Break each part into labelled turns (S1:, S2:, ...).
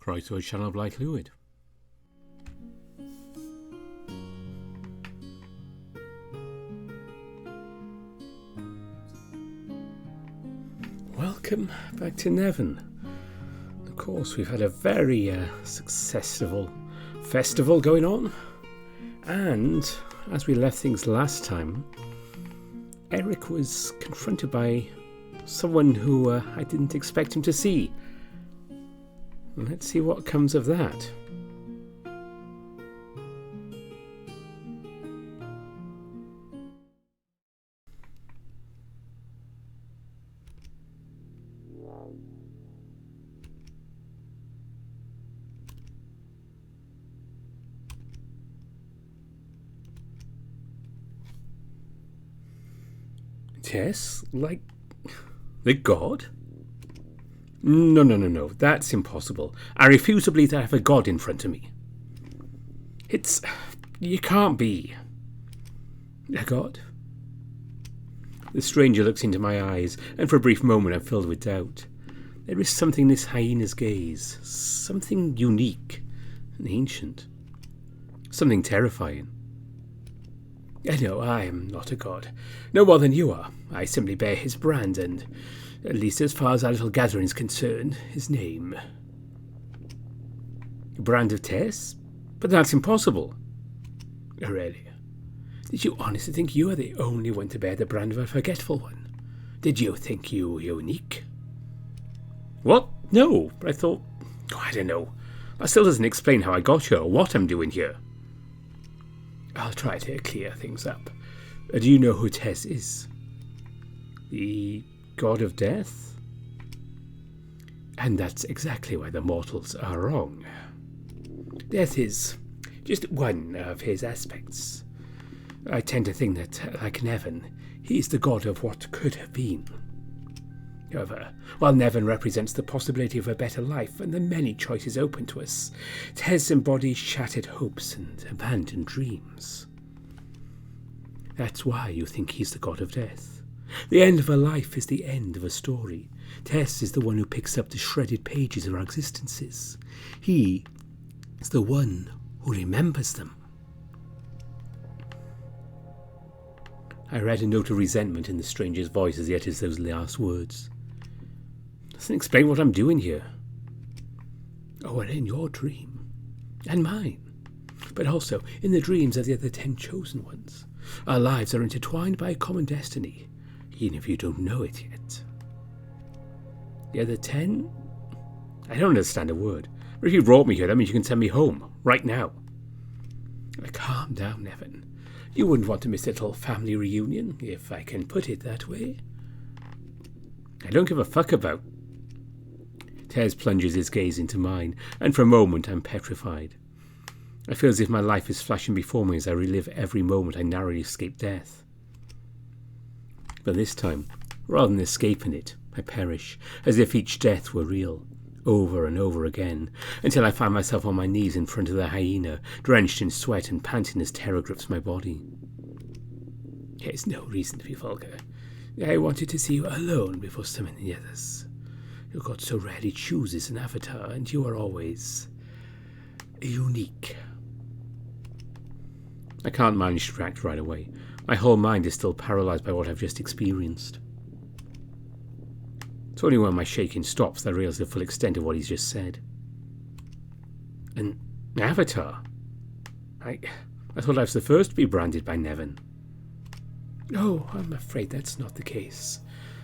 S1: Right to a channel of light fluid. Welcome back to NeveN. Of course, we've had a very successful festival going on, and as we left things last time, Erik was confronted by someone who I didn't expect him to see. Let's see what comes of that. Yes, like the god? No, that's impossible. I refuse to believe that I have a god in front of me. You can't be. A god? The stranger looks into my eyes, and for a brief moment I'm filled with doubt. There is something in this hyena's gaze, something unique and ancient, something terrifying. No, I am not a god. No more than you are. I simply bear his brand and, at least as far as our little gathering is concerned, his name. Brand of Tess? But that's impossible. Really? Did you honestly think you are the only one to bear the brand of a forgetful one? Did you think you were unique? What? No, but I thought... I don't know. That still doesn't explain how I got here or what I'm doing here. I'll try to clear things up. Do you know who Tess is? The god of death? And that's exactly why the mortals are wrong. Death is just one of his aspects. I tend to think that, like NeveN, he is the god of what could have been. However, while NeveN represents the possibility of a better life and the many choices open to us, Tess embodies shattered hopes and abandoned dreams. That's why you think he's the god of death. The end of a life is the end of a story. Tess is the one who picks up the shredded pages of our existences. He is the one who remembers them. I read a note of resentment in the stranger's voice as he uttered those last words. Doesn't explain what I'm doing here. Oh, and in your dream. And mine. But also in the dreams of the other 10 chosen ones. Our lives are intertwined by a common destiny, even if you don't know it yet. The other 10? I don't understand a word. But if you brought me here, that means you can send me home, right now. Calm down, NeveN. You wouldn't want to miss a little family reunion, if I can put it that way. I don't give a fuck about... Tess plunges his gaze into mine, and for a moment I'm petrified. I feel as if my life is flashing before me as I relive every moment I narrowly escape death. But this time, rather than escaping it, I perish, as if each death were real, over and over again, until I find myself on my knees in front of the hyena, drenched in sweat and panting as terror grips my body. There's no reason to be vulgar. I wanted to see you alone before summoning the others. Your god so rarely chooses an avatar, and you are always... unique. I can't manage to react right away. My whole mind is still paralysed by what I've just experienced. It's only when my shaking stops that I realise the full extent of what he's just said. An avatar? I thought I was the first to be branded by NeveN. No, I'm afraid that's not the case.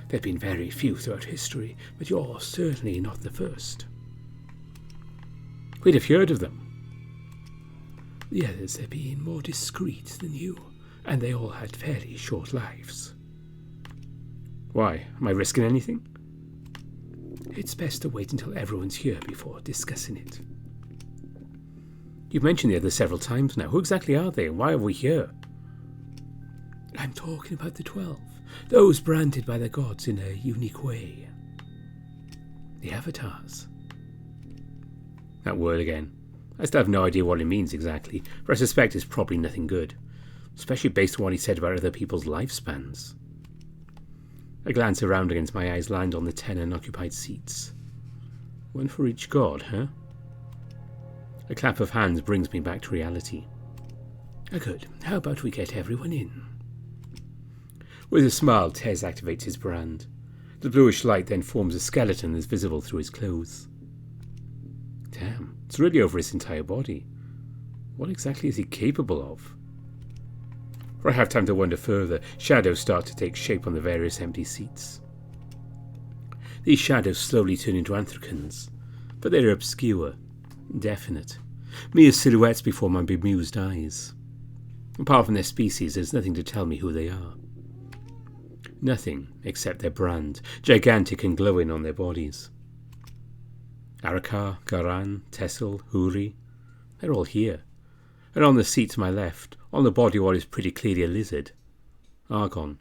S1: There have been very few throughout history, but you're certainly not the first. We'd have heard of them. The others have been more discreet than you, and they all had fairly short lives. Why? Am I risking anything? It's best to wait until everyone's here before discussing it. You've mentioned the others several times now. Who exactly are they, and why are we here? I'm talking about the 12. Those branded by the gods in a unique way. The avatars. That word again. I still have no idea what it means exactly, but I suspect it's probably nothing good, especially based on what he said about other people's lifespans. I glance around against my eyes land on the 10 unoccupied seats. One for each god, huh? A clap of hands brings me back to reality. Good. How about we get everyone in? With a smile, Tez activates his brand. The bluish light then forms a skeleton that's visible through his clothes. Damn, it's really over his entire body. What exactly is he capable of? Before I have time to wonder further, shadows start to take shape on the various empty seats. These shadows slowly turn into anthracans, but they are obscure, indefinite, mere silhouettes before my bemused eyes. Apart from their species, there's nothing to tell me who they are. Nothing except their brand, gigantic and glowing on their bodies. Arakar, Garan, Tessel, Huri, they're all here. And on the seat to my left, on the body what is pretty clearly a lizard, Argon.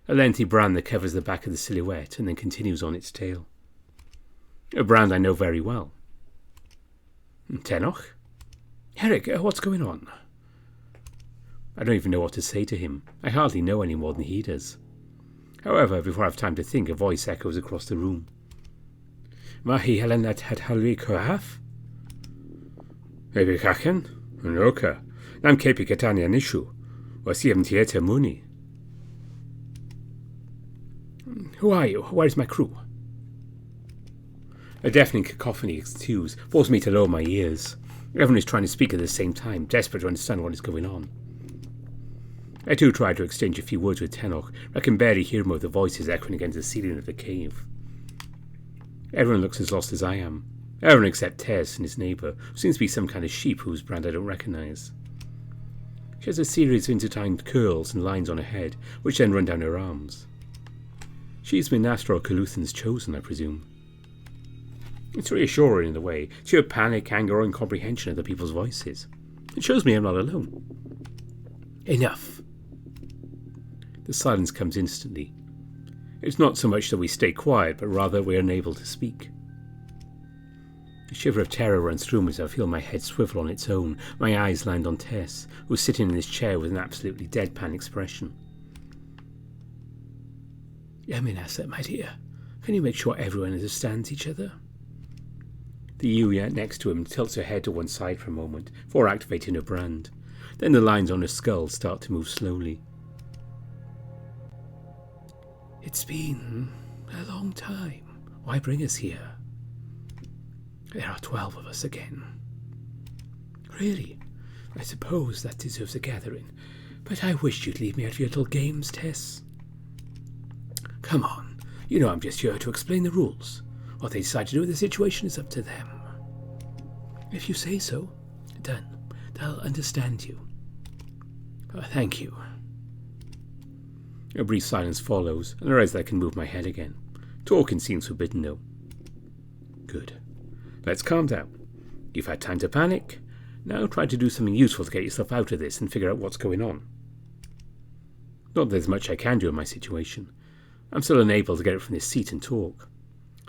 S1: A lengthy brand that covers the back of the silhouette and then continues on its tail. A brand I know very well. Tenoch? Erik, what's going on? I don't even know what to say to him. I hardly know any more than he does. However, before I have time to think, a voice echoes across the room. Mahi Helenat had Halri Koaf? Maybe Kaken? Noka. Nam Kepi Katania Nishu. Wasiem Tieta Muni. Who are you? Where is my crew? A deafening cacophony ensues, forcing me to lower my ears. Everyone is trying to speak at the same time, desperate to understand what is going on. I too try to exchange a few words with Tenoch, but I can barely hear him with the voices echoing against the ceiling of the cave. Everyone looks as lost as I am. Everyone except Tess and his neighbour, who seems to be some kind of sheep whose brand I don't recognise. She has a series of intertwined curls and lines on her head, which then run down her arms. She's Minastra or Kaluthan's chosen, I presume. It's reassuring in a way, sheer panic, anger, or incomprehension of the people's voices. It shows me I'm not alone. Enough. The silence comes instantly. It's not so much that we stay quiet, but rather we are unable to speak. A shiver of terror runs through me as I feel my head swivel on its own. My eyes land on Tess, who's sitting in his chair with an absolutely deadpan expression. Yaminasa, my dear, can you make sure everyone understands each other? The Yuya next to him tilts her head to one side for a moment, before activating her brand. Then the lines on her skull start to move slowly. It's been a long time. Why bring us here? There are 12 of us again. Really? I suppose that deserves a gathering, but I wish you'd leave me out of your little games, Tess. Come on, you know I'm just here to explain the rules. What they decide to do with the situation is up to them. If you say so, done. They'll understand you. Thank you. A brief silence follows, and I realize that I can move my head again. Talking seems forbidden, though. Good. Let's calm down. You've had time to panic. Now try to do something useful to get yourself out of this and figure out what's going on. Not that there's much I can do in my situation. I'm still unable to get up from this seat and talk.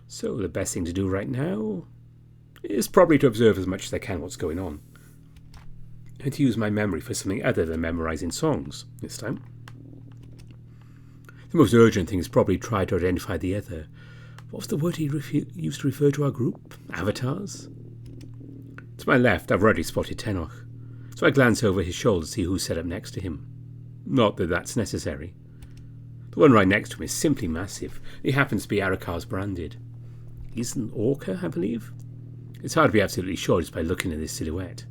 S1: So the best thing to do right now is probably to observe as much as I can what's going on. And to use my memory for something other than memorizing songs this time. The most urgent thing is probably try to identify the other. What was the word he used to refer to our group? Avatars? To my left, I've already spotted Tenoch, so I glance over his shoulder to see who's set up next to him. Not that that's necessary. The one right next to him is simply massive. He happens to be Arakar's branded. He's an orca, I believe? It's hard to be absolutely sure just by looking at this silhouette.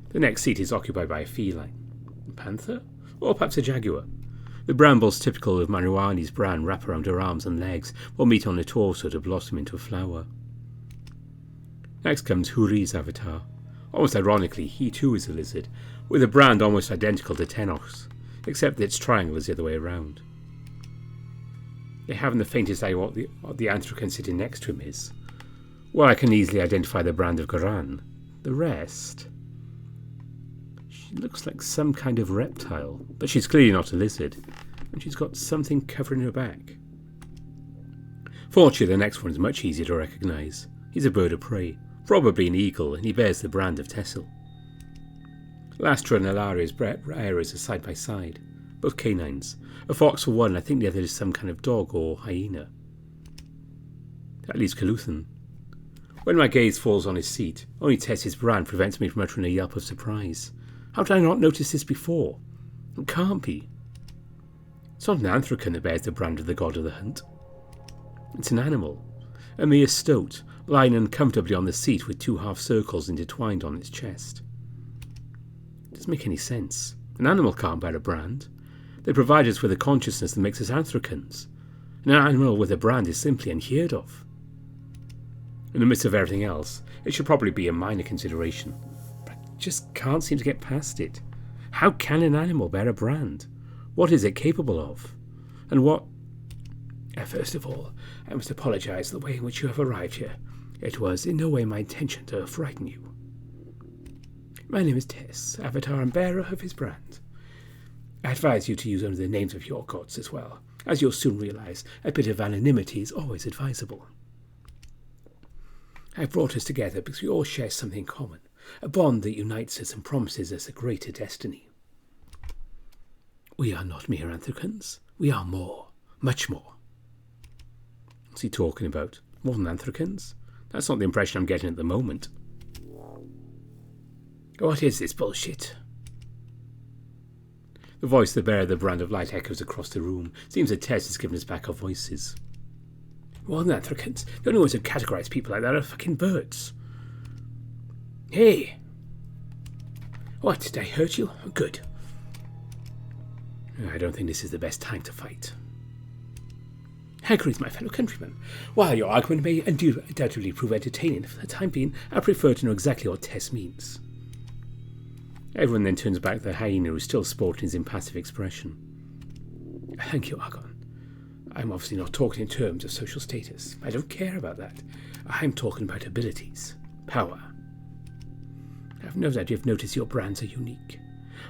S1: The next seat is occupied by a feline. A panther? Or perhaps a jaguar. The brambles typical of Manuani's brand wrap around her arms and legs, or meet on her torso to blossom into a flower. Next comes Huri's avatar. Almost ironically, he too is a lizard, with a brand almost identical to Tenoch's, except that its triangle is the other way around. I haven't the faintest idea what the Anthracan sitting next to him is. Well, I can easily identify the brand of Garan. The rest... She looks like some kind of reptile, but she's clearly not a lizard, and she's got something covering her back. Fortunately, the next one is much easier to recognise. He's a bird of prey, probably an eagle, and he bears the brand of Tessel. Lastra and Alaria's bearers are side by side, both canines. A fox for one, I think the other is some kind of dog or hyena. That leaves Kaluthan. When my gaze falls on his seat, only Tess's brand prevents me from uttering a yelp of surprise. How did I not notice this before? It can't be. It's not an anthracan that bears the brand of the god of the hunt. It's an animal, a mere stoat, lying uncomfortably on the seat with two half circles intertwined on its chest. It doesn't make any sense. An animal can't bear a brand. They provide us with a consciousness that makes us anthracans. An animal with a brand is simply unheard of. In the midst of everything else, it should probably be a minor consideration, but I just can't seem to get past it. How can an animal bear a brand? What is it capable of? And what... First of all, I must apologize for the way in which you have arrived here. It was in no way my intention to frighten you. My name is Tess, avatar and bearer of his brand. I advise you to use only the names of your gods as well. As you'll soon realize, a bit of anonymity is always advisable. I've brought us together because we all share something in common, a bond that unites us and promises us a greater destiny. We are not mere anthracans. We are more, much more. What's he talking about? More than anthracans? That's not the impression I'm getting at the moment. What is this bullshit? The voice that bears the brand of light echoes across the room. Seems that Tess has given us back our voices. More than anthracans. The only ones who categorize people like that are fucking birds. Hey! What, did I hurt you? Good. I don't think this is the best time to fight. I agree with my fellow countrymen. While your argument may undoubtedly prove entertaining, for the time being, I prefer to know exactly what Tess means. Everyone then turns back to the hyena who is still sporting his impassive expression. Thank you, Argon. I'm obviously not talking in terms of social status. I don't care about that. I'm talking about abilities. Power. I've no doubt you've noticed your brands are unique.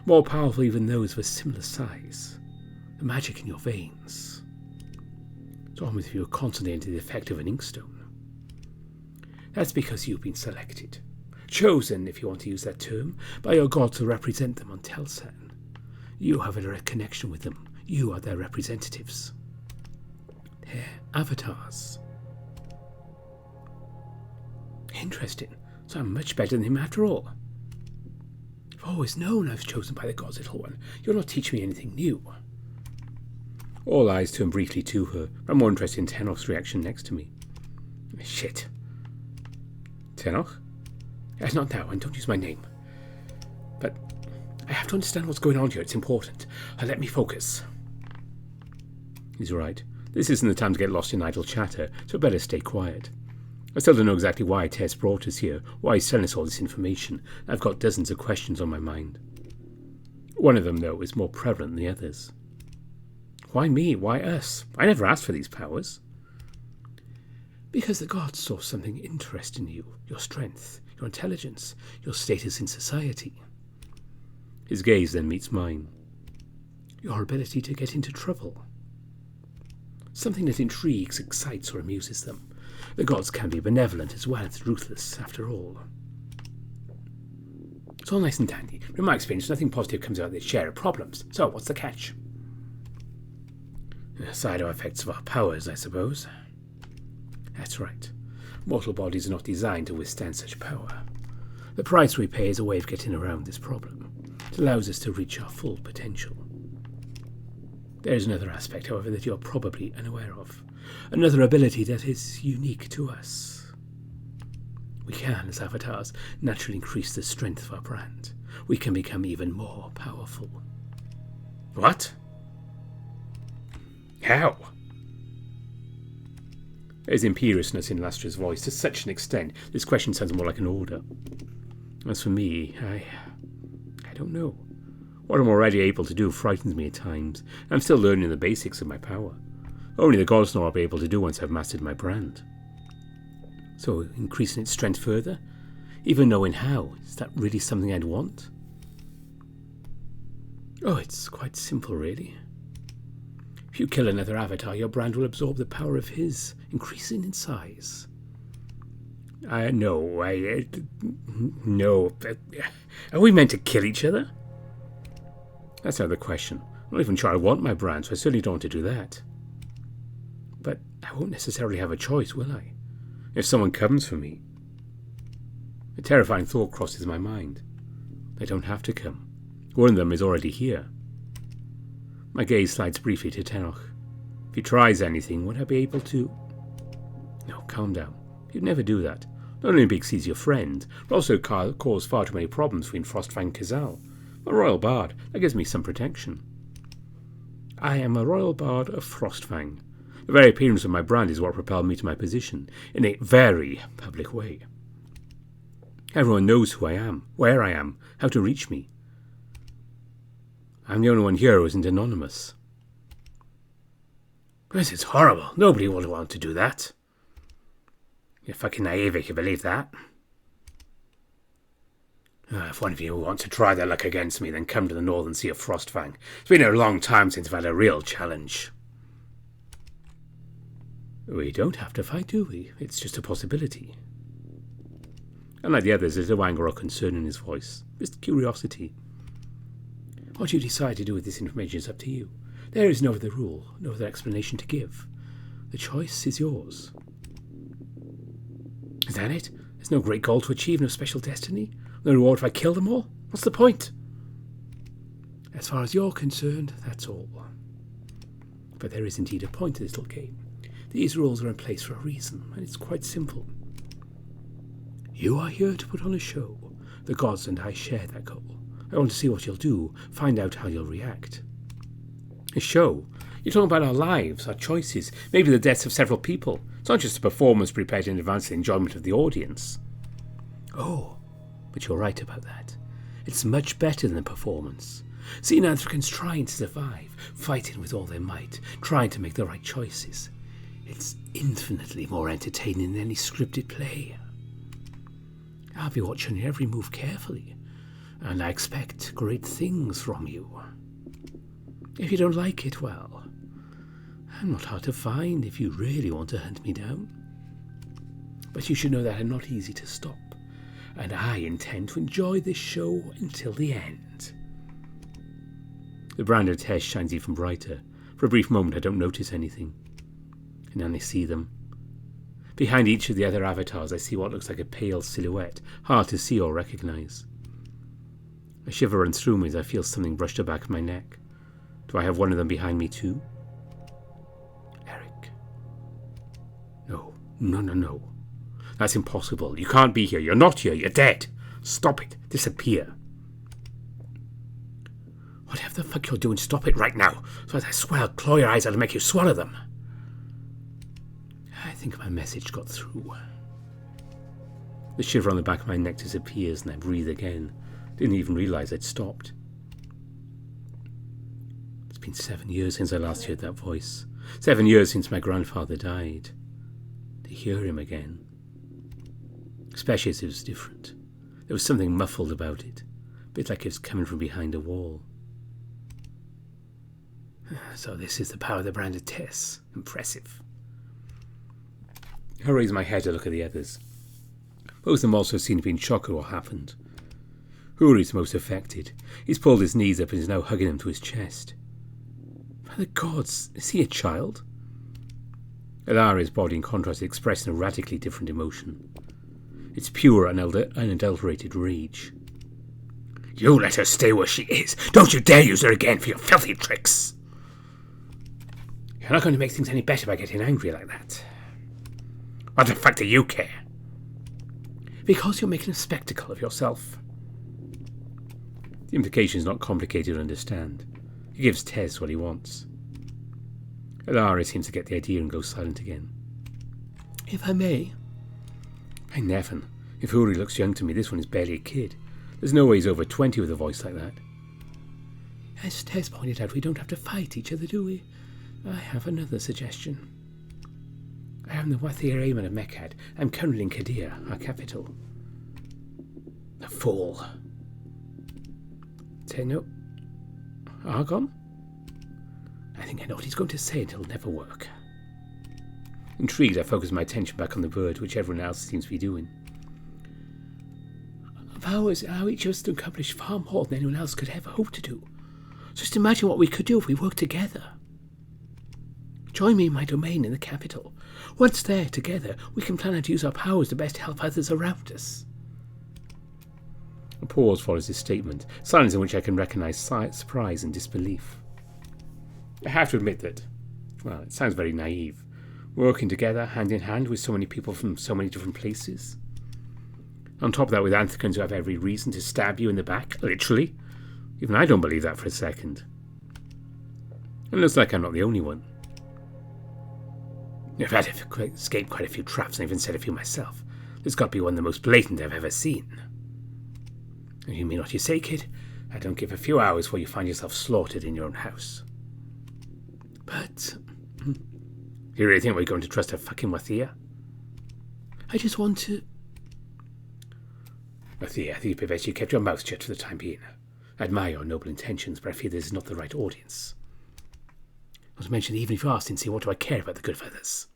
S1: More powerful even those of a similar size. The magic in your veins. It's almost as if you were constantly under the effect of an inkstone. That's because you've been selected. Chosen, if you want to use that term, by your god to represent them on Telsan. You have a direct connection with them. You are their representatives. They're avatars. Interesting. So I'm much better than him after all. I've always known I was chosen by the gods, little one. You're not teaching me anything new. All eyes turn briefly to her. I'm more interested in Tenoch's reaction next to me. Shit. Tenoch? Not now, and don't use my name. But I have to understand what's going on here. It's important. Let me focus. He's right. This isn't the time to get lost in idle chatter, so better stay quiet. I still don't know exactly why Tess brought us here, why he's telling us all this information. I've got dozens of questions on my mind. One of them, though, is more prevalent than the others. Why me? Why us? I never asked for these powers. Because the gods saw something interesting in you, your strength, your intelligence, your status in society. His gaze then meets mine. Your ability to get into trouble. Something that intrigues, excites, or amuses them. The gods can be benevolent as well as ruthless, after all. It's all nice and dandy. From my experience, nothing positive comes out of this share of problems. So, what's the catch? Side effects of our powers, I suppose. That's right. Mortal bodies are not designed to withstand such power. The price we pay is a way of getting around this problem. It allows us to reach our full potential. There is another aspect, however, that you're probably unaware of. Another ability that is unique to us. We can, as avatars, naturally increase the strength of our brand. We can become even more powerful. What? How? There's imperiousness in Lastra's voice to such an extent, this question sounds more like an order. As for me, I don't know. What I'm already able to do frightens me at times. I'm still learning the basics of my power. Only the gods know I'll be able to do once I've mastered my brand. So, increasing its strength further? Even knowing how, is that really something I'd want? Oh, it's quite simple, really. If you kill another avatar, your brand will absorb the power of his, increasing in size. No. Are we meant to kill each other? That's out of the question. I'm not even sure I want my brand, so I certainly don't want to do that. But I won't necessarily have a choice, will I? If someone comes for me, A terrifying thought crosses my mind. They don't have to come. One of them is already here. My gaze slides briefly to Tenok. If he tries anything, would I be able to... No, calm down. You'd never do that. Not only because he's your friend, but also cause far too many problems between Frostfang and Kazal. I'm a royal bard. That gives me some protection. I am a royal bard of Frostfang. The very appearance of my brand is what propelled me to my position, in a very public way. Everyone knows who I am, where I am, how to reach me. I'm the only one here who isn't anonymous. This is horrible. Nobody would want to do that. You're fucking naive if you believe that. If one of you wants to try their luck against me, then come to the northern sea of Frostfang. It's been a long time since I've had a real challenge. We don't have to fight, do we? It's just a possibility. Unlike the others, there's no anger or concern in his voice. Just curiosity. What you decide to do with this information is up to you. There is no other rule, no other explanation to give. The choice is yours. Is that it? There's no great goal to achieve, no special destiny? No reward if I kill them all? What's the point? As far as you're concerned, that's all. But there is indeed a point to this little game. These rules are in place for a reason, and it's quite simple. You are here to put on a show. The gods and I share that goal. I want to see what you'll do, find out how you'll react. A show? You're talking about our lives, our choices, maybe the deaths of several people. It's not just a performance prepared in advance for the enjoyment of the audience. Oh, but you're right about that. It's much better than a performance. Xenanthricans trying to survive, fighting with all their might, trying to make the right choices. It's infinitely more entertaining than any scripted play. I'll be watching your every move carefully, and I expect great things from you. If you don't like it, well, I'm not hard to find if you really want to hunt me down. But you should know that I'm not easy to stop, and I intend to enjoy this show until the end. The brand of Tesh shines even brighter. For a brief moment I don't notice anything, and then I see them. Behind each of the other avatars I see what looks like a pale silhouette, hard to see or recognise. A shiver runs through me as I feel something brush the back of my neck. Do I have one of them behind me too? Erik. No. That's impossible. You can't be here. You're not here. You're dead. Stop it. Disappear. Whatever the fuck you're doing, stop it right now. So I swear I'll claw your eyes out and make you swallow them. I think my message got through. The shiver on the back of my neck disappears and I breathe again. Didn't even realise I'd stopped. It's been 7 years since I last heard that voice. 7 years since my grandfather died. To hear him again. Especially as it was different. There was something muffled about it. A bit like it was coming from behind a wall. So this is the power of the branded Tess. Impressive. I raise my head to look at the others. Both of them also seem to be in shock at what happened. Huri's most affected. He's pulled his knees up and is now hugging him to his chest. By the gods, is he a child? Alari's body, in contrast, is expressing a radically different emotion. It's pure, unadulterated rage. You let her stay where she is. Don't you dare use her again for your filthy tricks. You're not going to make things any better by getting angry like that. What the fuck do you care? Because you're making a spectacle of yourself. The implication is not complicated to understand. He gives Tez what he wants. Alari seems to get the idea and goes silent again. If I may. Hey, NeveN, if Huri looks young to me, this one is barely a kid. There's no way he's over 20 with a voice like that. As Tez pointed out, we don't have to fight each other, do we? I have another suggestion. I am the Wathir Aemon of Mekad. I'm currently in Kadir, our capital. A fool. Say no. Argon? I think I know what he's going to say, and it'll never work. Intrigued, I focus my attention back on the bird, which everyone else seems to be doing. Powers allow each of us to accomplish far more than anyone else could ever hope to do. Just imagine what we could do if we worked together. Join me in my domain in the capital. Once there, together, we can plan how to use our powers to best help others around us. A pause follows his statement, silence in which I can recognise surprise and disbelief. I have to admit that, well, it sounds very naive. Working together, hand in hand, with so many people from so many different places. On top of that, with Anthicans who have every reason to stab you in the back, literally. Even I don't believe that for a second. It looks like I'm not the only one. I've had to escape quite a few traps and even set a few myself. There's got to be one of the most blatant I've ever seen. And you mean what you say, kid? I don't give a few hours before you find yourself slaughtered in your own house. But... you really think we're going to trust a fucking Wathia? I just want to... Wathia, I think it'd be best you kept your mouth shut for the time being. I admire your noble intentions, but I fear this is not the right audience. Not to mention, even if you are sincere, what do I care about the good of others?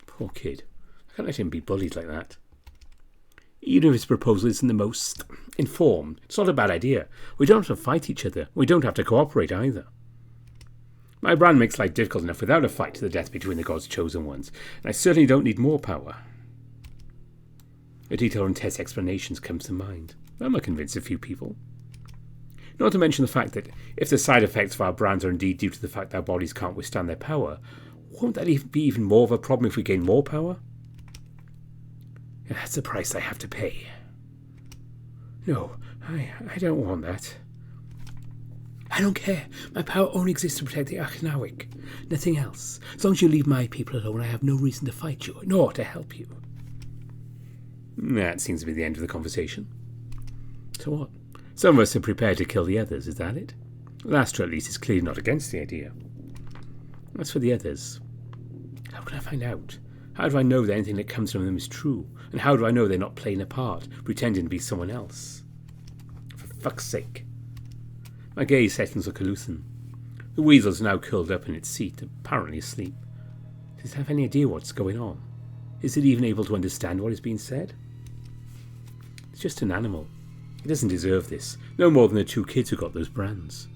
S1: Poor kid. I can't let him be bullied like that. Even if his proposal isn't the most informed, it's not a bad idea. We don't have to fight each other. We don't have to cooperate either. My brand makes life difficult enough without a fight to the death between the gods' chosen ones, and I certainly don't need more power. A detailed and test explanations comes to mind. That might convince a few people. Not to mention the fact that if the side effects of our brands are indeed due to the fact that our bodies can't withstand their power, won't that be even more of a problem if we gain more power? That's the price I have to pay. No, I don't want that. I don't care. My power only exists to protect the Akhnawik. Nothing else. As long as you leave my people alone, I have no reason to fight you, nor to help you. That seems to be the end of the conversation. So what? Some of us are prepared to kill the others, is that it? Lastra, at least, is clearly not against the idea. As for the others, how can I find out? How do I know that anything that comes from them is true? And how do I know they're not playing a part, pretending to be someone else? For fuck's sake. My gaze settles on Kaluthan. The weasel's now curled up in its seat, apparently asleep. Does it have any idea what's going on? Is it even able to understand what is being said? It's just an animal. It doesn't deserve this, no more than the two kids who got those brands.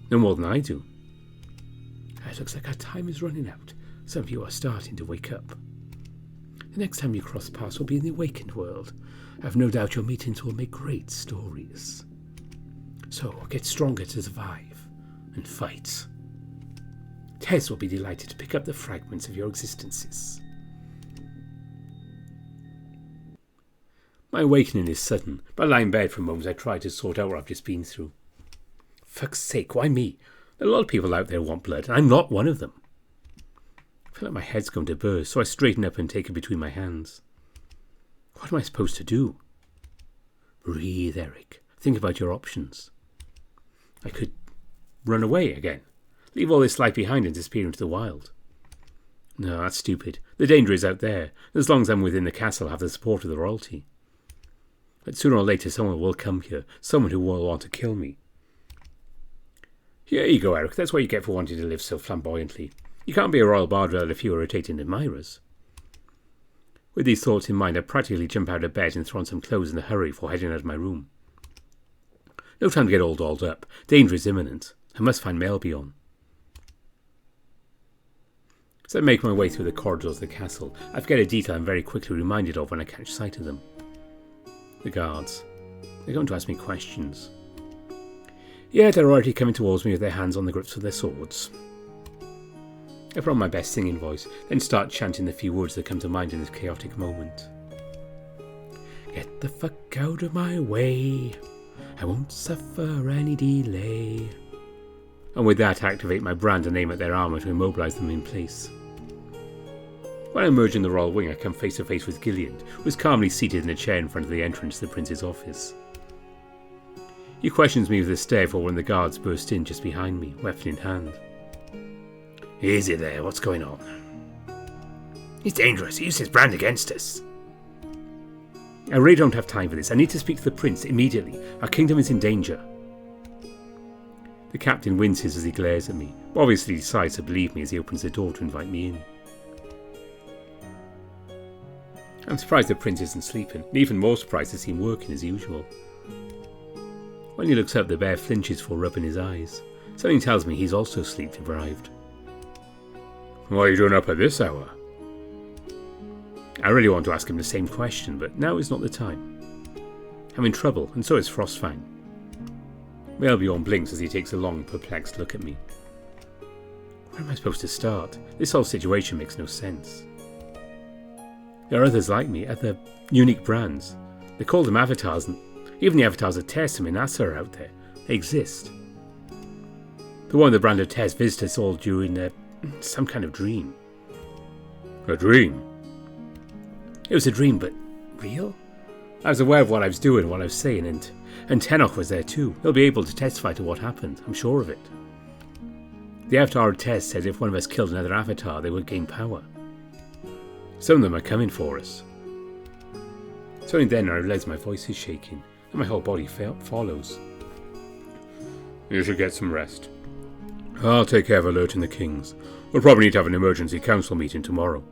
S1: No more than I do. It looks like our time is running out. Some of you are starting to wake up. The next time you cross paths will be in the awakened world. I have no doubt your meetings will make great stories. So get stronger to survive and fight. Tez will be delighted to pick up the fragments of your existences. My awakening is sudden, but I lie in bed for a moment as I try to sort out what I've just been through. Fuck's sake, why me? There are a lot of people out there who want blood, and I'm not one of them. I feel like my head's going to burst, so I straighten up and take it between my hands. What am I supposed to do? Breathe, Erik. Think about your options. I could run away again. Leave all this life behind and disappear into the wild. No, that's stupid. The danger is out there. As long as I'm within the castle, I'll have the support of the royalty. But sooner or later someone will come here. Someone who will want to kill me. Here you go, Erik. That's what you get for wanting to live so flamboyantly. You can't be a royal bard without a few irritating admirers. With these thoughts in mind, I practically jump out of bed and throw on some clothes in a hurry before heading out of my room. No time to get all dolled up. Danger is imminent. I must find Melbion. As I make my way through the corridors of the castle, I forget a detail I'm very quickly reminded of when I catch sight of them. The guards. They're going to ask me questions. Yeah, they're already coming towards me with their hands on the grips of their swords. I put on my best singing voice, then start chanting the few words that come to mind in this chaotic moment. Get the fuck out of my way. I won't suffer any delay. And with that, activate my brand and aim at their armour to immobilise them in place. When I emerge in the royal wing, I come face to face with Gillian, who is calmly seated in a chair in front of the entrance to the prince's office. He questions me with a stare before one of the guards burst in just behind me, weapon in hand. Easy there, what's going on? He's dangerous, he used his brand against us. I really don't have time for this. I need to speak to the prince immediately. Our kingdom is in danger. The captain winces as he glares at me, but obviously decides to believe me as he opens the door to invite me in. I'm surprised the prince isn't sleeping, and even more surprised to see him working as usual. When he looks up, the bear flinches for rubbing his eyes. Something tells me he's also sleep deprived. What are you doing up at this hour? I really want to ask him the same question, but now is not the time. I'm in trouble, and so is Frostfang. Melbjorn blinks as he takes a long, perplexed look at me. Where am I supposed to start? This whole situation makes no sense. There are others like me, other unique brands. They call them avatars, and even the avatars of Tess and Minasa are out there. They exist. The one of the brand of Tess visited us all during some kind of dream. A dream? It was a dream, but real? I was aware of what I was doing, what I was saying, and Tenok was there too. He'll be able to testify to what happened, I'm sure of it. The avatar of Tess said if one of us killed another avatar, they would gain power. Some of them are coming for us. It's only then I realise my voice is shaking, and my whole body follows. You should get some rest. I'll take care of alerting the kings. We'll probably need to have an emergency council meeting tomorrow.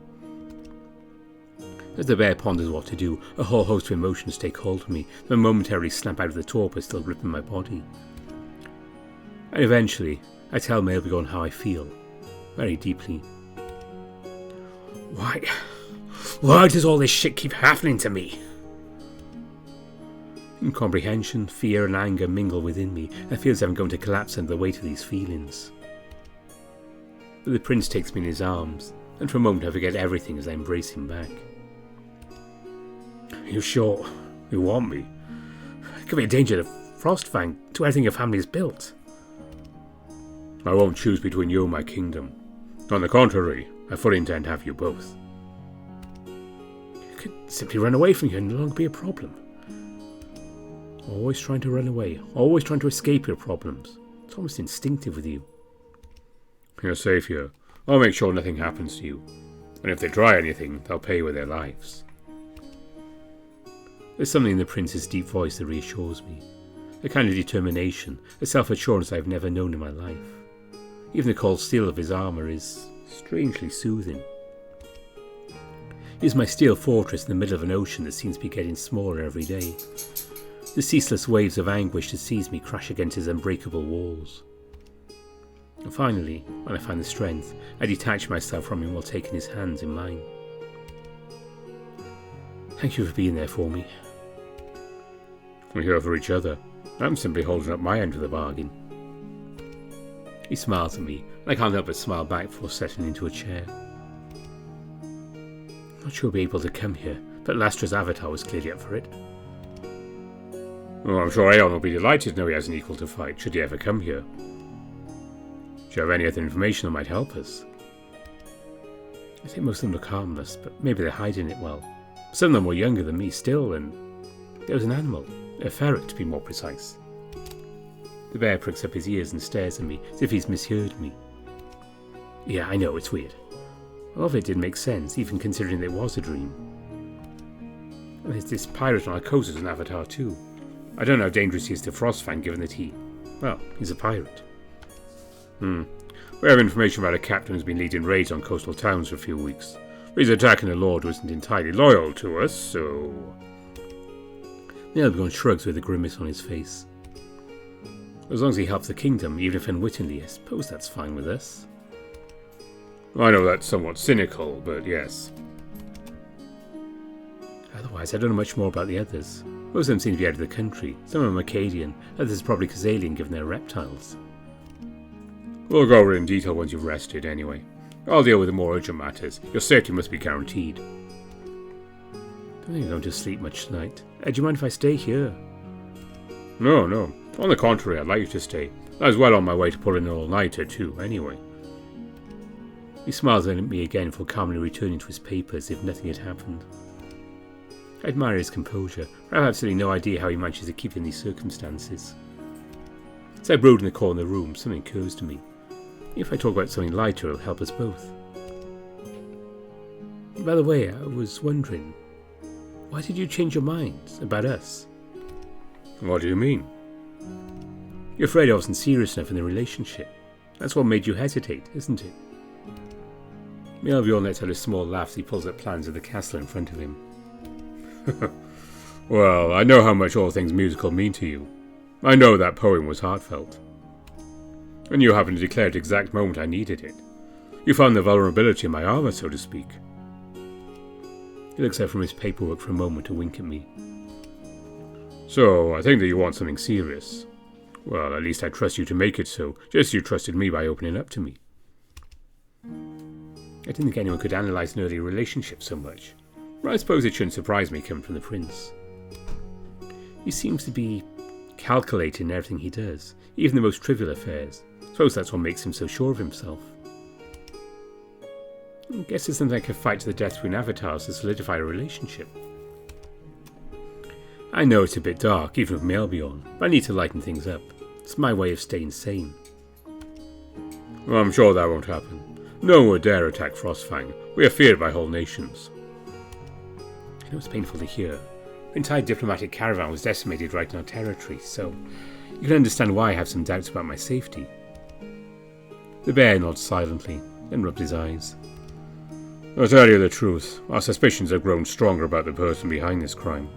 S1: As the bear ponders what to do, a whole host of emotions take hold of me, then momentarily snap out of the torpor still gripping my body. And eventually, I tell Melbjorn how I feel, very deeply. Why does all this shit keep happening to me? Incomprehension, fear and anger mingle within me. I feel as if I'm going to collapse under the weight of these feelings. But the prince takes me in his arms, and for a moment I forget everything as I embrace him back. Are you sure you want me? It could be a danger to Frostfang, to everything your family has built. I won't choose between you and my kingdom. On the contrary, I fully intend to have you both. You could simply run away from here and no longer be a problem. Always trying to run away, always trying to escape your problems. It's almost instinctive with you. You're safe here. I'll make sure nothing happens to you. And if they try anything, they'll pay with their lives. There's something in the prince's deep voice that reassures me. A kind of determination, a self-assurance I've never known in my life. Even the cold steel of his armour is strangely soothing. He is my steel fortress in the middle of an ocean that seems to be getting smaller every day. The ceaseless waves of anguish that sees me crash against his unbreakable walls. And finally, when I find the strength, I detach myself from him while taking his hands in mine. Thank you for being there for me. We're here for each other. I'm simply holding up my end of the bargain. He smiles at me, and I can't help but smile back before settling into a chair. I'm not sure we'll be able to come here, but Lastra's avatar was clearly up for it. Oh, I'm sure Aeon will be delighted to know he has an equal to fight, should he ever come here. Do you have any other information that might help us? I think most of them look harmless, but maybe they're hiding it well. Some of them were younger than me still, and there was an animal, a ferret to be more precise. The bear pricks up his ears and stares at me, as if he's misheard me. Yeah, I know, it's weird. A lot of it didn't make sense, even considering it was a dream. And there's this pirate on our coast as an avatar too. I don't know how dangerous he is to Frostfang, given that he's a pirate. We have information about a captain who's been leading raids on coastal towns for a few weeks. He's attacking a lord who isn't entirely loyal to us, so... Melbjorn shrugs with a grimace on his face. As long as he helps the kingdom, even if unwittingly, I suppose that's fine with us. I know that's somewhat cynical, but yes. Otherwise, I don't know much more about the others. Most of them seem to be out of the country. Some are Mekadian, others probably Khazalian given they're reptiles. We'll go over it in detail once you've rested, anyway. I'll deal with the more urgent matters. Your safety must be guaranteed. I think I'm going to sleep much tonight. Do you mind if I stay here? No. On the contrary, I'd like you to stay. I was well on my way to pulling an all-nighter too, anyway. He smiles at me again before calmly returning to his paper as if nothing had happened. I admire his composure, but I have absolutely no idea how he manages to keep in these circumstances. As I brood in the corner of the room, something occurs to me. If I talk about something lighter, it'll help us both. By the way, I was wondering, why did you change your mind about us? What do you mean? You're afraid I wasn't serious enough in the relationship. That's what made you hesitate, isn't it? Melbjorn lets out a small laugh as he pulls up plans of the castle in front of him. Well, I know how much all things musical mean to you. I know that poem was heartfelt. And you happened to declare at the exact moment I needed it. You found the vulnerability in my armour, so to speak. He looks out from his paperwork for a moment to wink at me. So, I think that you want something serious. Well, at least I trust you to make it so, just as you trusted me by opening up to me. I didn't think anyone could analyse an early relationship so much. But I suppose it shouldn't surprise me coming from the prince. He seems to be calculating in everything he does, even the most trivial affairs. I suppose that's what makes him so sure of himself. I guess it's something like a fight to the death between avatars to solidify a relationship. I know it's a bit dark, even with Melbiorn, but I need to lighten things up. It's my way of staying sane. Well, I'm sure that won't happen. No one would dare attack Frostfang. We are feared by whole nations. I know it's painful to hear. The entire diplomatic caravan was decimated right in our territory, so you can understand why I have some doubts about my safety. The bear nods silently, then rubs his eyes. I'll tell you the truth. Our suspicions have grown stronger about the person behind this crime.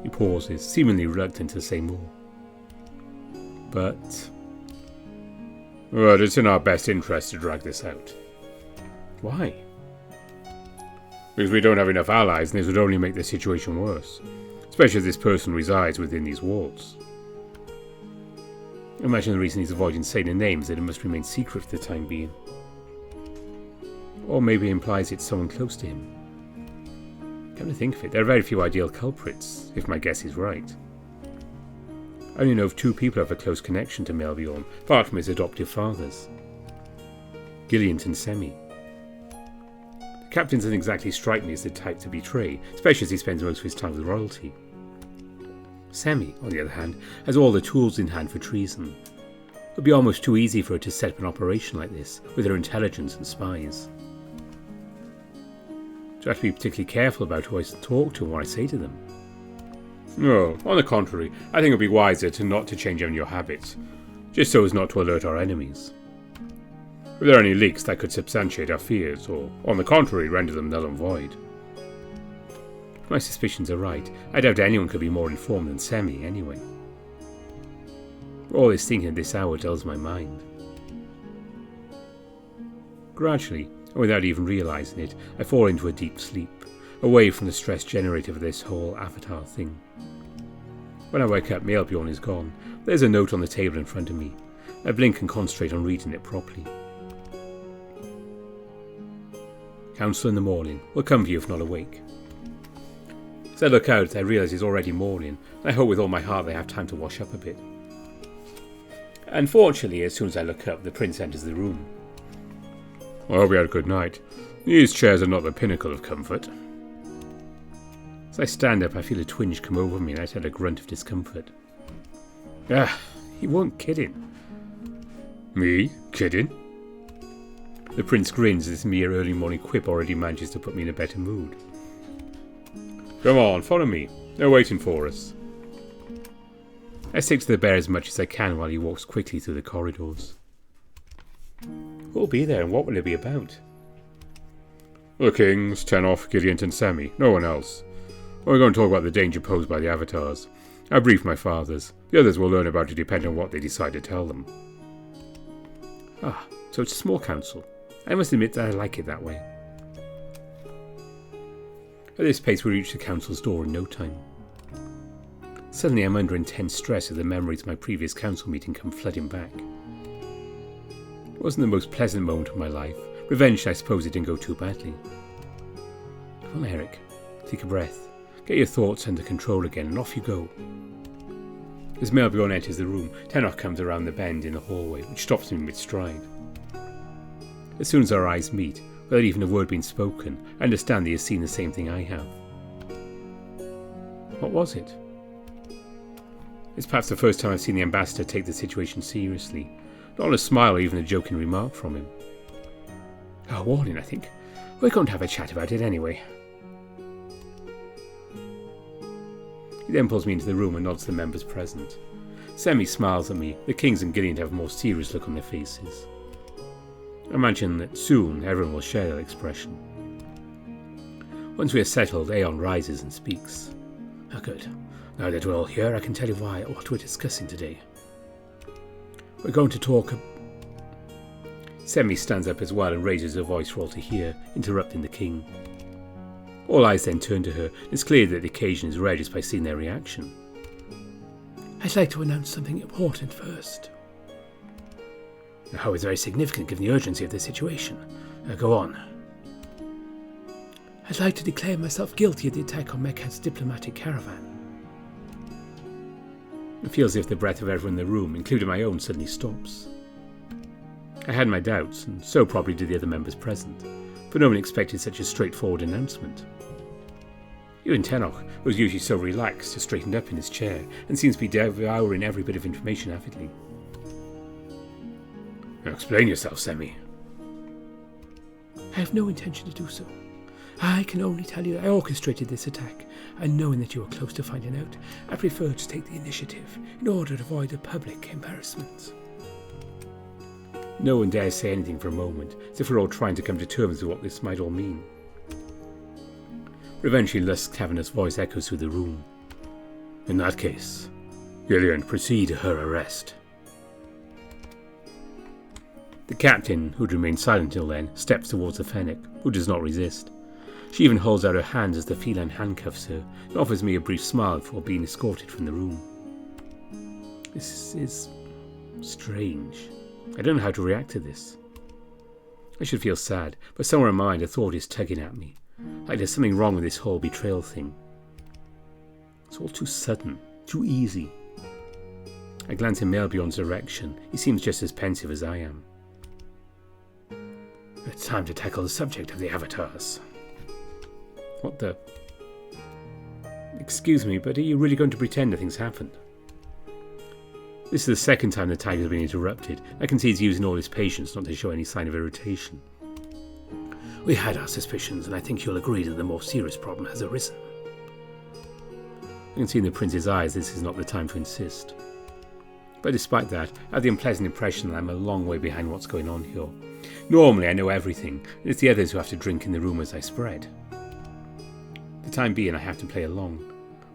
S1: He pauses, seemingly reluctant to say more. But it's in our best interest to drag this out. Why? Because we don't have enough allies, and this would only make the situation worse. Especially if this person resides within these walls. Imagine the reason he's avoiding saying the names, that it must remain secret for the time being. Or maybe it implies it's someone close to him. Come to think of it, there are very few ideal culprits, if my guess is right. I only know of 2 people who have a close connection to Melbiorn, apart from his adoptive fathers. Gilliant and Semi. The captain doesn't exactly strike me as the type to betray, especially as he spends most of his time with royalty. Semi, on the other hand, has all the tools in hand for treason. It would be almost too easy for her to set up an operation like this, with her intelligence and spies. So I have to be particularly careful about who I talk to and what I say to them. No, on the contrary, I think it would be wiser not to change any of your habits, just so as not to alert our enemies. If there are any leaks that could substantiate our fears, or, on the contrary, render them null and void. If my suspicions are right, I doubt anyone could be more informed than Semi, anyway. All this thinking at this hour dulls my mind. Gradually, and without even realising it, I fall into a deep sleep, away from the stress generated by this whole Avatar thing. When I wake up, Melbiorn is gone. There's a note on the table in front of me. I blink and concentrate on reading it properly. Council in the morning. Will come for you if not awake. As I look out, I realise it's already morning, and I hope with all my heart they have time to wash up a bit. Unfortunately, as soon as I look up, the prince enters the room. I hope you had a good night. These chairs are not the pinnacle of comfort. As I stand up, I feel a twinge come over me and I tell a grunt of discomfort. You weren't kidding. Me? Kidding? The prince grins as this mere early morning quip already manages to put me in a better mood. Come on, follow me. They're waiting for us. I stick to the bear as much as I can while he walks quickly through the corridors. Who'll be there and what will it be about? The kings, Tenoff, Gilliant and Semi. No one else. We're going to talk about the danger posed by the avatars. I briefed my fathers. The others will learn about it depending on what they decide to tell them. So it's a small council. I must admit that I like it that way. At this pace we reach the council's door in no time. Suddenly I'm under intense stress as the memories of my previous council meeting come flooding back. It wasn't the most pleasant moment of my life. Revenge, I suppose it didn't go too badly. Come on, Erik. Take a breath. Get your thoughts under control again and off you go. As Melbiorn enters the room, Tenoch comes around the bend in the hallway, which stops me mid-stride. As soon as our eyes meet, without even a word being spoken, I understand that he has seen the same thing I have. What was it? It's perhaps the first time I've seen the ambassador take the situation seriously. Not a smile or even a joking remark from him. A warning, I think. We're going to have a chat about it anyway. He then pulls me into the room and nods to the members present. Semi smiles at me. The kings and Gillian have a more serious look on their faces. I imagine that soon everyone will share that expression. Once we are settled, Aeon rises and speaks. Good. Now that we're all here, I can tell you what we're discussing today. We're going to talk... Semi stands up as well and raises her voice for all to hear, interrupting the king. All eyes then turn to her. It's clear that the occasion is rare just by seeing their reaction.
S2: I'd like to announce something important first.
S1: Oh, it's very significant given the urgency of the situation. Go on.
S2: I'd like to declare myself guilty of the attack on Mekad's diplomatic caravan.
S1: It feels as if the breath of everyone in the room, including my own, suddenly stops. I had my doubts, and so probably did the other members present, but no one expected such a straightforward announcement. Even Tenok, who was usually so relaxed, has straightened up in his chair and seems to be devouring every bit of information avidly. Now explain yourself, Semi.
S2: I have no intention to do so. I can only tell you I orchestrated this attack, and knowing that you were close to finding out, I preferred to take the initiative in order to avoid a public embarrassment.
S1: No one dares say anything for a moment, as if we're all trying to come to terms with what this might all mean. Eventually Lusk's cavernous voice echoes through the room. In that case, Gillian, proceed to her arrest. The captain, who'd remained silent till then, steps towards the Fennec, who does not resist. She even holds out her hand as the feline handcuffs her and offers me a brief smile before being escorted from the room. This is strange. I don't know how to react to this. I should feel sad, but somewhere in my mind a thought is tugging at me. Like there's something wrong with this whole betrayal thing. It's all too sudden, too easy. I glance in Melbjorn's direction. He seems just as pensive as I am. It's time to tackle the subject of the avatars. What the... Excuse me, but are you really going to pretend nothing's happened? This is the second time the tag has been interrupted. I can see he's using all his patience not to show any sign of irritation.
S2: We had our suspicions, and I think you'll agree that the more serious problem has arisen.
S1: I can see in the prince's eyes this is not the time to insist. But despite that, I have the unpleasant impression that I'm a long way behind what's going on here. Normally I know everything, and it's the others who have to drink in the rumours I spread. For the time being I have to play along.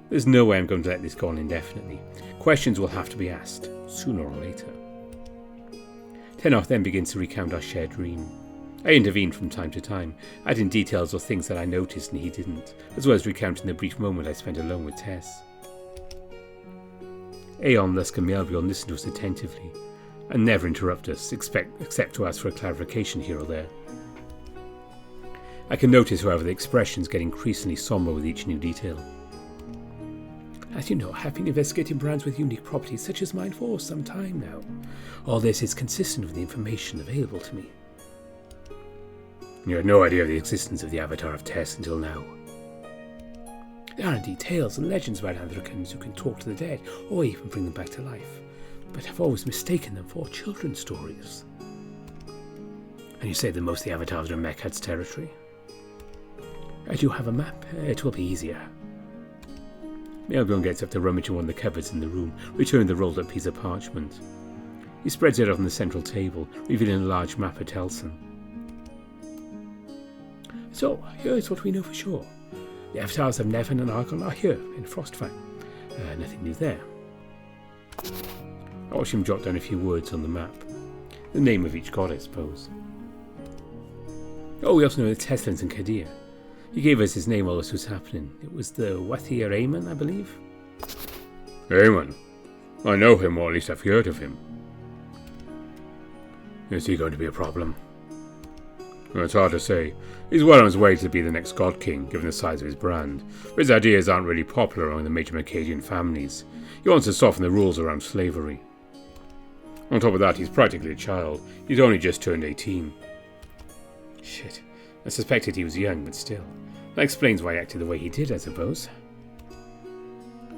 S1: There's no way I'm going to let this go on indefinitely. Questions will have to be asked, sooner or later. Tenok then begins to recount our shared dream. I intervened from time to time, adding details of things that I noticed and he didn't, as well as recounting the brief moment I spent alone with Tess. Aeon, Lusk and Melbjorn listened to us attentively, and never interrupt us, except to ask for a clarification here or there. I can notice, however, the expressions get increasingly sombre with each new detail.
S2: As you know, I have been investigating brands with unique properties such as mine for some time now. All this is consistent with the information available to me.
S1: You had no idea of the existence of the avatar of Tess until now.
S2: There are indeed tales and legends about Anthracans who can talk to the dead, or even bring them back to life, but I've always mistaken them for children's stories.
S1: And you say that most of the avatars are in Mekad's territory?
S2: I do have a map. It will be easier.
S1: Melbjorn gets up to rummage in one of the cupboards in the room, returning the rolled up piece of parchment. He spreads it out on the central table, revealing a large map of Telson.
S2: So, here's what we know for sure. The avatars of NeveN and Argon are here, in Frostfang. Nothing new there.
S1: I watch him jot down a few words on the map. The name of each god, I suppose.
S2: Oh, we also know the Teslins and Kadir. He gave us his name while this was happening. It was the Wathir Aemon, I believe.
S1: Aemon? I know him, or at least I've heard of him. Is he going to be a problem? Well, it's hard to say. He's well on his way to be the next God King, given the size of his brand. But his ideas aren't really popular among the major Mekadian families. He wants to soften the rules around slavery. On top of that, he's practically a child. He's only just turned 18.
S2: Shit. I suspected he was young, but still. That explains why he acted the way he did, I suppose.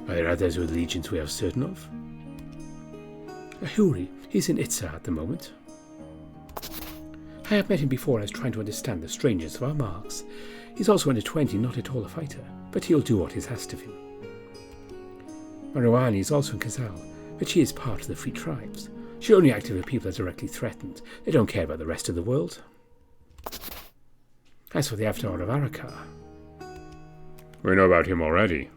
S1: Are there others with legions we are certain of?
S2: Ahuri. He's in Itza at the moment. I have met him before and I was trying to understand the strangeness of our marks. He's also under 20, not at all a fighter, but he'll do what is asked of him. Marouani is also in Kazal, but she is part of the Free Tribes. She only acts with people that are directly threatened. They don't care about the rest of the world. As for the Avatar of Arakar...
S1: We know about him already.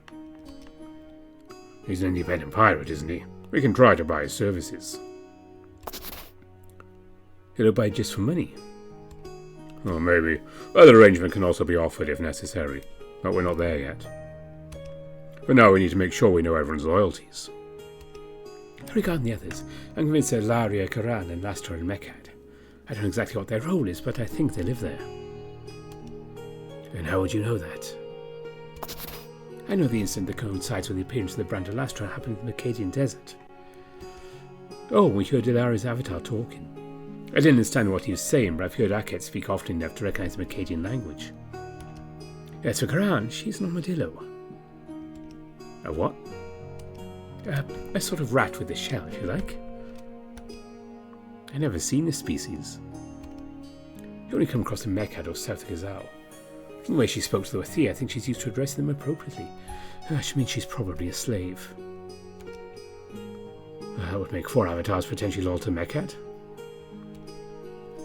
S1: He's an independent pirate, isn't he? We can try to buy his services.
S2: He'll buy just for money.
S1: Oh, maybe. Other arrangement can also be offered if necessary. But we're not there yet. But now we need to make sure we know everyone's loyalties.
S2: Regarding the others, I'm convinced they're Laria, Karan, and Lastra and Mekad. I don't know exactly what their role is, but I think they live there.
S1: And how would you know that?
S2: I know the incident that coincides with the appearance of the brand of Lastra happened in the Mekadian desert.
S1: Oh, we heard Ilaria's avatar talking. I didn't understand what he was saying, but I've heard Akhet speak often enough to recognize the Mekadian language.
S2: As for Karan, she's an armadillo.
S1: A what?
S2: A sort of rat with a shell, if you like.
S1: I've never seen this species.
S2: You only come across in Mekad or South Ghazal. From the way she spoke to the Wathia, I think she's used to addressing them appropriately. Which means she's probably a slave.
S1: That would make 4 avatars potentially loyal to Mekad.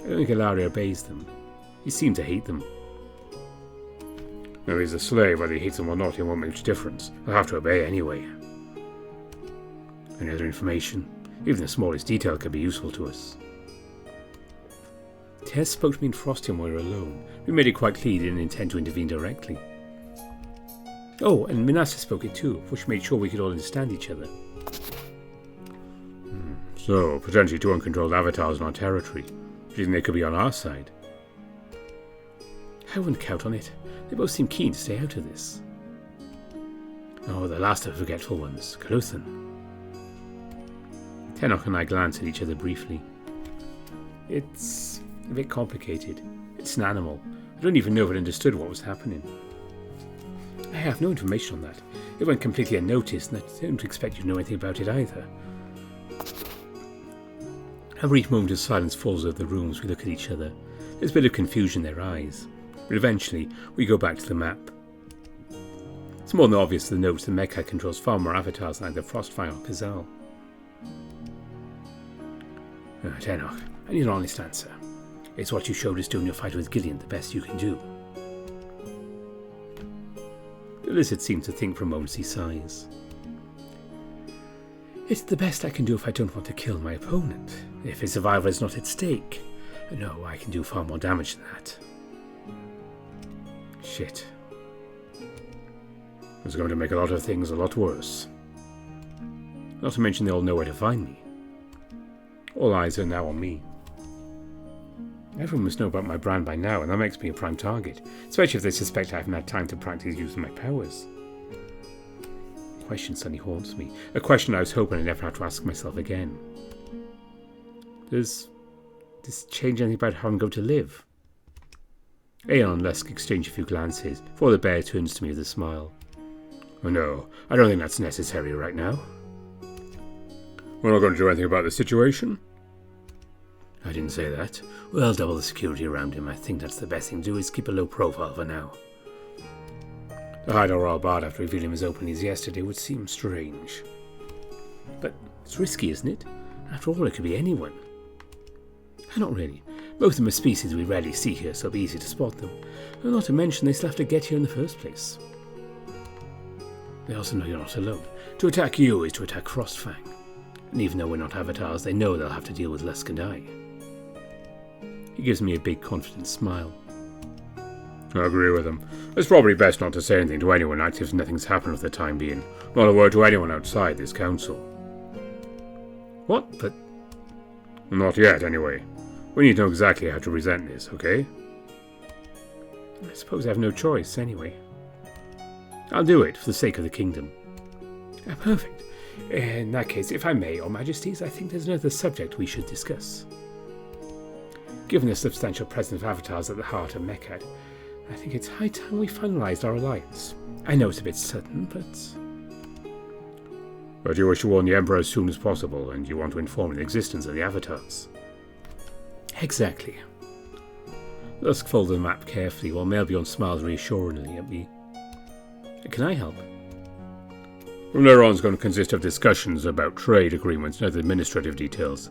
S2: I don't think Ilaria obeys them.
S1: He seemed to hate them. No, he's a slave, whether he hates them or not, it won't make much difference. He'll have to obey anyway. Any other information? Even the smallest detail could be useful to us.
S2: Tess spoke to me in Frosty when we were alone. We made it quite clear he didn't intend to intervene directly. Oh, and Minasa spoke it too, for she made sure we could all understand each other.
S1: So, potentially 2 uncontrolled avatars in our territory. Do you think they could be on our side?
S2: I wouldn't count on it. They both seem keen to stay out of this.
S1: Oh, the last of the forgetful ones, Kaluthan. Tenok and I glanced at each other briefly.
S2: It's a bit complicated. It's an animal. I don't even know if it understood what was happening. I have no information on that. It went completely unnoticed, and I don't expect you to know anything about it either.
S1: A brief moment of silence falls over the room as we look at each other. There's a bit of confusion in their eyes. But eventually, we go back to the map. It's more than obvious the notes that Mekad controls far more avatars than either Frostfire or Ghazal.
S2: Tenok, I need an honest answer. Is what you showed us during your fight with Gideon the best you can do?
S1: The lizard seems to think for a moment as he sighs.
S2: It's the best I can do if I don't want to kill my opponent. If his survival is not at stake. No, I can do far more damage than that.
S1: Shit. It's going to make a lot of things a lot worse. Not to mention they all know where to find me. All eyes are now on me. Everyone must know about my brand by now, and that makes me a prime target, especially if they suspect I haven't had time to practice using my powers. A question suddenly haunts me, a question I was hoping I'd never have to ask myself again. Does this change anything about how I'm going to live? Aeon and Lusk exchange a few glances, before the bear turns to me with a smile. Oh no, I don't think that's necessary right now. We're not going to do anything about the situation? I didn't say that. We'll double the security around him. I think that's the best thing to do, is keep a low profile for now. To hide our bad after revealing him as openly as yesterday would seem strange.
S2: But it's risky, isn't it? After all, it could be anyone. Not really. Both of them are species we rarely see here, so it'll be easy to spot them. And not to mention they still have to get here in the first place. They also know you're not alone. To attack you is to attack Frostfang. And even though we're not avatars, they know they'll have to deal with Lusk and I. He gives me a big, confident smile.
S1: I agree with him. It's probably best not to say anything to anyone active if nothing's happened for the time being. Not a word to anyone outside this council.
S2: What? But...
S1: Not yet, anyway. We need to know exactly how to present this, okay?
S2: I suppose I have no choice, anyway. I'll do it, for the sake of the kingdom. Perfect. In that case, if I may, Your Majesties, I think there's another subject we should discuss. Given the substantial presence of avatars at the heart of Mekad, I think it's high time we finalised our alliance. I know it's a bit sudden, but...
S1: But you wish to warn the Emperor as soon as possible, and you want to inform him of the existence of the avatars.
S2: Exactly. Lusk folded the map carefully, while Melbjorn smiled reassuringly at me. Can I help?
S1: From there on, it's going to consist of discussions about trade agreements and other administrative details.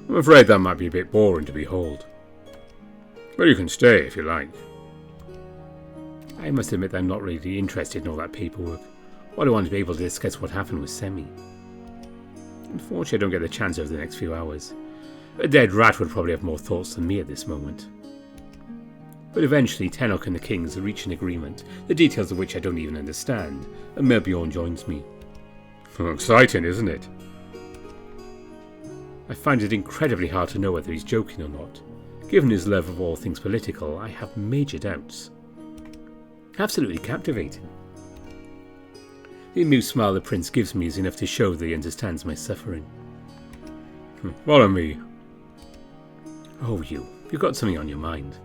S1: I'm afraid that might be a bit boring to behold. But you can stay if you like.
S2: I must admit that I'm not really interested in all that paperwork. What I want to be able to discuss what happened with Semi. Unfortunately, I don't get the chance over the next few hours. A dead rat would probably have more thoughts than me at this moment.
S1: But eventually Tenok and the Kings reach an agreement, the details of which I don't even understand, and Melbjorn joins me.
S3: Exciting, isn't it?
S1: I find it incredibly hard to know whether he's joking or not. Given his love of all things political, I have major doubts. Absolutely captivating. The amused smile the prince gives me is enough to show that he understands my suffering.
S3: Follow me.
S1: Oh, you've got something on your mind.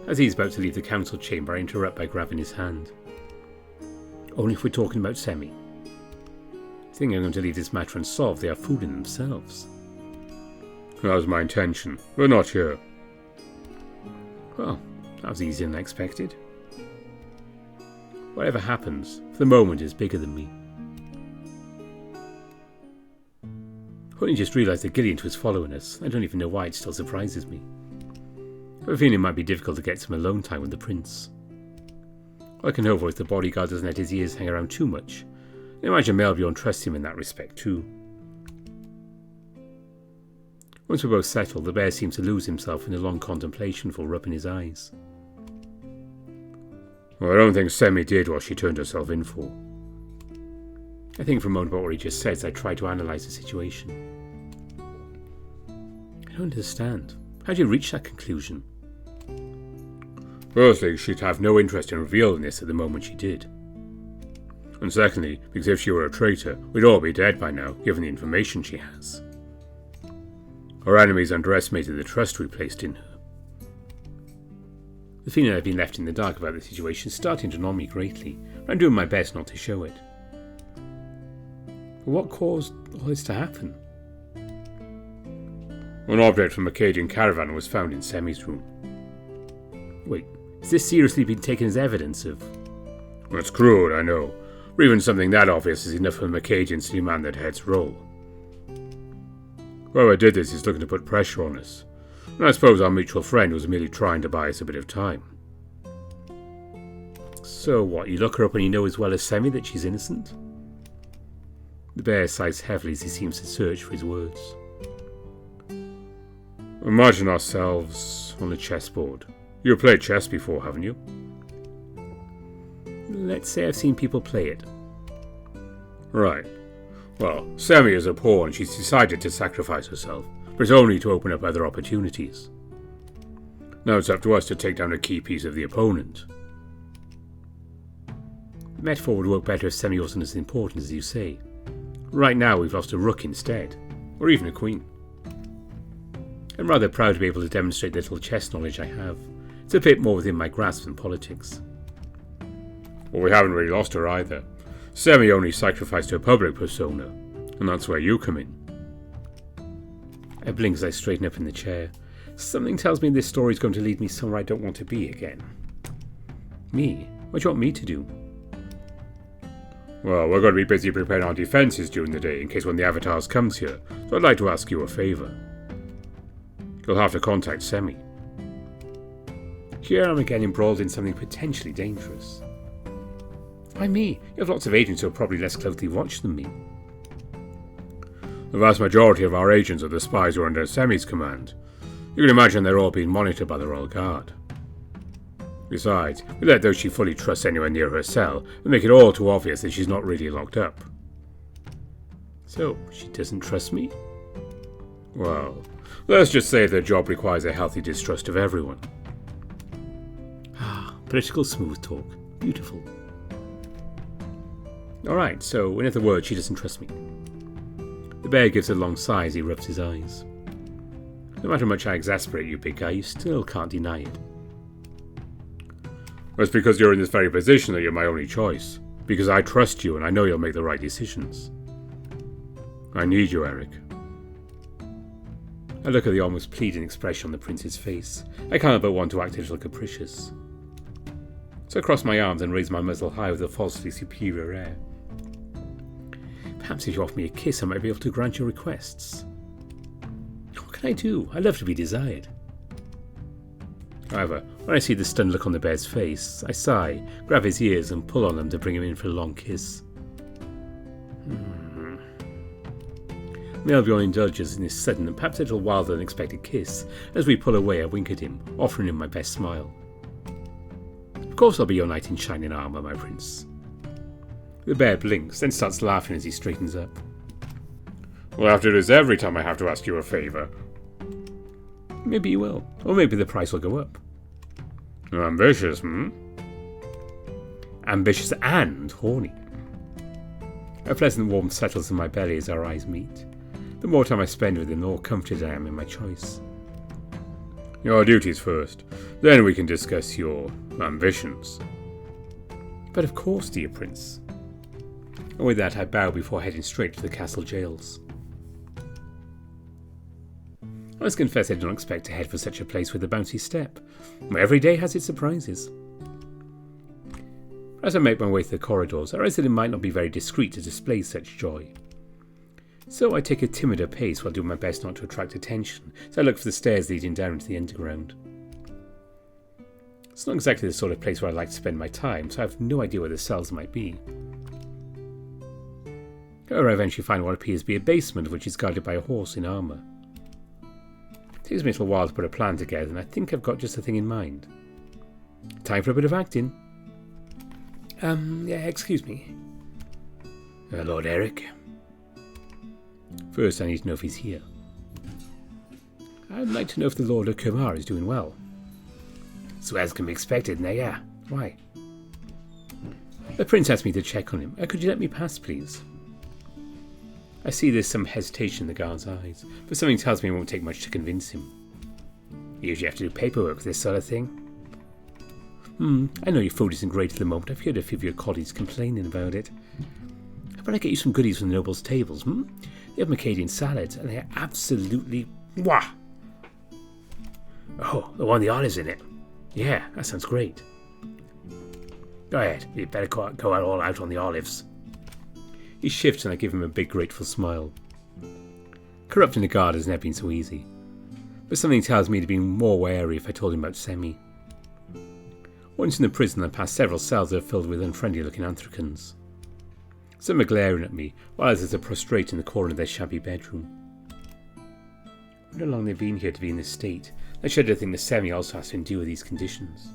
S1: As he's about to leave the council chamber, I interrupt by grabbing his hand. Only if we're talking about Semi. I think I'm going to leave this matter unsolved. They are fooling themselves.
S3: That was my intention. We're not here.
S1: Well, that was easier than I expected. Whatever happens, for the moment is bigger than me. I only just realised that Gillian was following us. I don't even know why it still surprises me. I have a feeling it might be difficult to get some alone time with the prince. All I can hope for is the bodyguard doesn't let his ears hang around too much. I imagine Melbjorn trusts him in that respect too. Once we're both settled, the bear seems to lose himself in a long contemplation before rubbing his eyes.
S3: Well, I don't think Semi did what she turned herself in for.
S1: I think for a moment about what he just said as I try to analyse the situation. I don't understand. How do you reach that conclusion?
S3: Firstly, she'd have no interest in revealing this at the moment she did. And secondly, because if she were a traitor, we'd all be dead by now, given the information she has. Her enemies underestimated the trust we placed in her.
S1: The feeling I've been left in the dark about the situation is starting to annoy me greatly, but I'm doing my best not to show it. But what caused all this to happen?
S3: An object from Mekadian caravan was found in Semi's room.
S1: Wait, has this seriously been taken as evidence of...
S3: That's crude, I know. But even something that obvious is enough for Mekadians to demand that head's roll. Whoever did this is looking to put pressure on us. And I suppose our mutual friend was merely trying to buy us a bit of time.
S1: So what, you look her up and you know as well as Semi that she's innocent? The bear sighs heavily as he seems to search for his words.
S3: Imagine ourselves on a chessboard. You've played chess before, haven't you?
S1: Let's say I've seen people play it.
S3: Right. Well, Semi is a pawn and she's decided to sacrifice herself, but it's only to open up other opportunities. Now it's up to us to take down a key piece of the opponent.
S1: The metaphor would work better if Semi wasn't as important as you say. Right now we've lost a rook instead, or even a queen. I'm rather proud to be able to demonstrate the little chess knowledge I have. It's a bit more within my grasp than politics.
S3: Well, we haven't really lost her either. Semi only sacrificed her public persona, and that's where you come in.
S1: I blink as I straighten up in the chair. Something tells me this story's going to lead me somewhere I don't want to be again. Me? What do you want me to do?
S3: Well, we're going to be busy preparing our defences during the day in case one of the avatars comes here, so I'd like to ask you a favour. You'll have to contact Semi.
S1: Here I'm again embroiled in something potentially dangerous. Why me? You have lots of agents who are probably less closely watched than me.
S3: The vast majority of our agents are the spies who are under Semi's command. You can imagine they're all being monitored by the Royal Guard. Besides, we let those she fully trusts anywhere near her cell and make it all too obvious that she's not really locked up.
S1: So, she doesn't trust me?
S3: Well, let's just say their job requires a healthy distrust of everyone.
S1: Ah, political smooth talk. Beautiful. Alright, so in other words, she doesn't trust me. The bear gives a long sigh as he rubs his eyes. No matter how much I exasperate you, big guy, you still can't deny it.
S3: It's because you're in this very position that you're my only choice. Because I trust you and I know you'll make the right decisions. I need you, Erik.
S1: I look at the almost pleading expression on the prince's face. I can't but want to act a little capricious. So I cross my arms and raise my muzzle high with a falsely superior air. Perhaps if you offer me a kiss I might be able to grant your requests. What can I do? I love to be desired. However, when I see the stunned look on the bear's face, I sigh, grab his ears and pull on them to bring him in for a long kiss. Melvion indulges in his sudden and perhaps a little wilder than expected kiss. As we pull away, I wink at him, offering him my best smile. Of course I'll be your knight in shining armour, my prince. The bear blinks, then starts laughing as he straightens up.
S3: We'll have to do this every time I have to ask you a favour.
S1: Maybe you will, or maybe the price will go up.
S3: You're ambitious, hmm?
S1: Ambitious and horny. A pleasant warmth settles in my belly as our eyes meet. The more time I spend with him, the more comforted I am in my choice.
S3: Your duties first, then we can discuss your ambitions.
S1: But of course, dear prince. And with that, I bow before heading straight to the castle jails. I must confess I did not expect to head for such a place with a bouncy step. Every day has its surprises. As I make my way through the corridors, I realize that it might not be very discreet to display such joy. So I take a timider pace while doing my best not to attract attention, as I look for the stairs leading down into the underground. It's not exactly the sort of place where I like to spend my time, so I have no idea where the cells might be. However, I eventually find what appears to be a basement which is guarded by a horse in armour. It takes me a little while to put a plan together, and I think I've got just the thing in mind. Time for a bit of acting. Excuse me. Lord Erik. First, I need to know if he's here. I'd like to know if the Lord of Kumar is doing well. So as can be expected, now yeah. Why? The prince asked me to check on him. Could you let me pass, please? I see there's some hesitation in the guard's eyes, but something tells me it won't take much to convince him. You usually have to do paperwork with this sort of thing. I know your food isn't great at the moment. I've heard a few of your colleagues complaining about it. How about I get you some goodies from the nobles' tables, They have Mekadian salads, and they are absolutely... Wah! Oh, the one with the olives in it. Yeah, that sounds great. Go ahead, you better go all out on the olives. He shifts and I give him a big grateful smile. Corrupting the guard has never been so easy, but something tells me to be more wary if I told him about Semi. Once in the prison I passed several cells that are filled with unfriendly looking anthracans. Some are glaring at me, while others are prostrate in the corner of their shabby bedroom. I wonder how long they've been here to be in this state. I shudder to think the Semi also has to endure these conditions.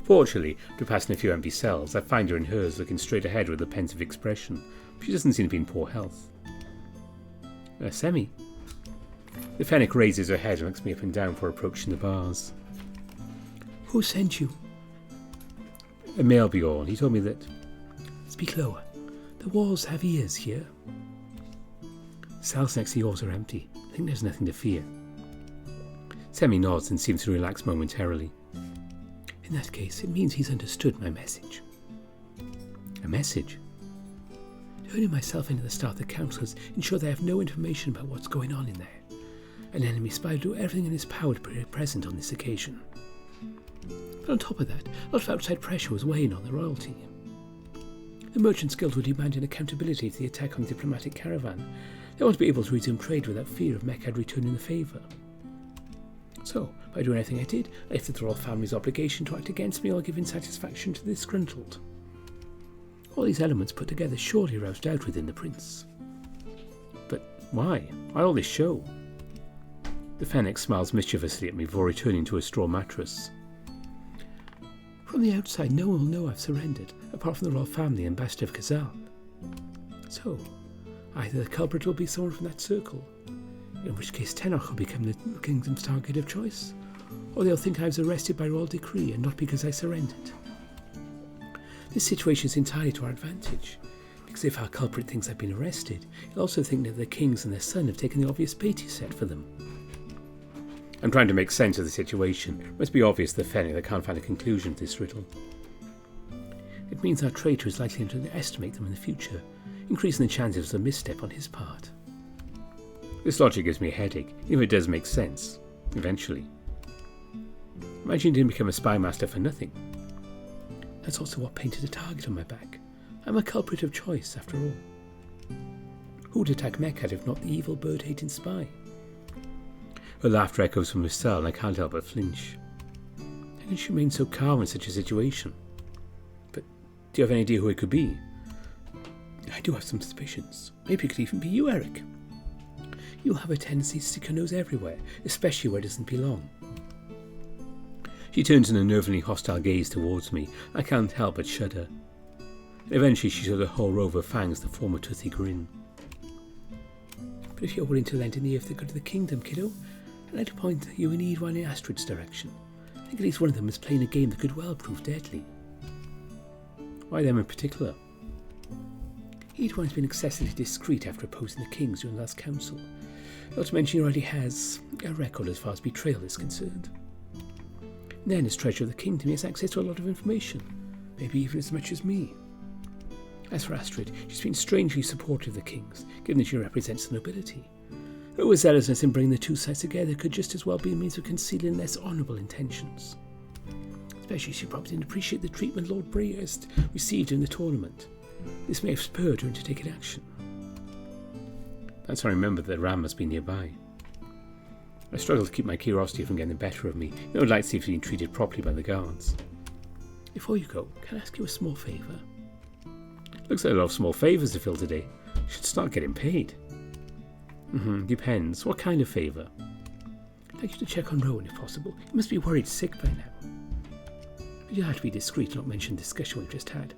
S1: Fortunately, after passing a few empty cells, I find her in hers looking straight ahead with a pensive expression. She doesn't seem to be in poor health. Semi. The Fennec raises her head and looks me up and down before approaching the bars. Who sent you? A male Bjorn. He told me that... Speak lower. The walls have ears here. Cells next to yours are empty. I think there's nothing to fear. Semi nods and seems to relax momentarily. In that case, it means he's understood my message. A message? Turning myself into the staff of the councillors ensure they have no information about what's going on in there. An enemy spy will do everything in his power to be present on this occasion. But on top of that, a lot of outside pressure was weighing on the royalty. The Merchants Guild were demanding accountability for the attack on the diplomatic caravan. They want to be able to resume trade without fear of Mekad returning the favour. So, by doing everything I did, I lifted the royal family's obligation to act against me or giving satisfaction to the disgruntled. All these elements put together surely roused doubt within the prince. But why? Why all this show? The Fennec smiles mischievously at me before returning to a straw mattress. From the outside, no one will know I've surrendered, apart from the royal family and Bastard of Khazal. So, either the culprit will be someone from that circle, in which case Tenach will become the kingdom's target of choice, or they'll think I was arrested by royal decree and not because I surrendered. This situation is entirely to our advantage, because if our culprit thinks I've been arrested, he'll also think that the kings and their son have taken the obvious bait he set for them. I'm trying to make sense of the situation. It must be obvious to the Fennec that can't find a conclusion to this riddle. It means our traitor is likely to underestimate them in the future, increasing the chances of a misstep on his part. This logic gives me a headache, even if it does make sense, eventually. Imagine he didn't become a spy master for nothing. That's also what painted a target on my back. I'm a culprit of choice, after all. Who would attack Mekad if not the evil bird-hating spy? Her laughter echoes from her cell and I can't help but flinch. How can she remain so calm in such a situation? But do you have any idea who it could be?
S2: I do have some suspicions. Maybe it could even be you, Erik. You have a tendency to stick your nose everywhere, especially where it doesn't belong.
S1: She turns an unnervingly hostile gaze towards me. I can't help but shudder. Eventually she shows a whole row of her fangs to form a toothy grin.
S2: But if you're willing to lend an ear for the good of the kingdom, kiddo, I'd like to point you and NeveN in Astrid's direction. I think at least one of them is playing a game that could well prove deadly.
S1: Why them in particular?
S2: NeveN has been excessively discreet after opposing the kings during the last council. Not to mention he already has a record as far as betrayal is concerned. Then, as treasurer of the kingdom, he has access to a lot of information, maybe even as much as me. As for Astrid, she's been strangely supportive of the kings, given that she represents the nobility. Her zealousness in bringing the two sides together could just as well be a means of concealing less honourable intentions. Especially she probably didn't appreciate the treatment Lord Brayhurst received in the tournament. This may have spurred her into taking action.
S1: That's when I remembered that the ram must be nearby. I struggled to keep my curiosity from getting the better of me. I would like to see if he's been treated properly by the guards.
S2: Before you go, can I ask you a small favour?
S1: Looks like a lot of small favours to fill today. Should start getting paid. Depends. What kind of favour?
S2: I'd like you to check on Rowan if possible. He must be worried sick by now. But you'll have to be discreet and not mention the discussion we've just had.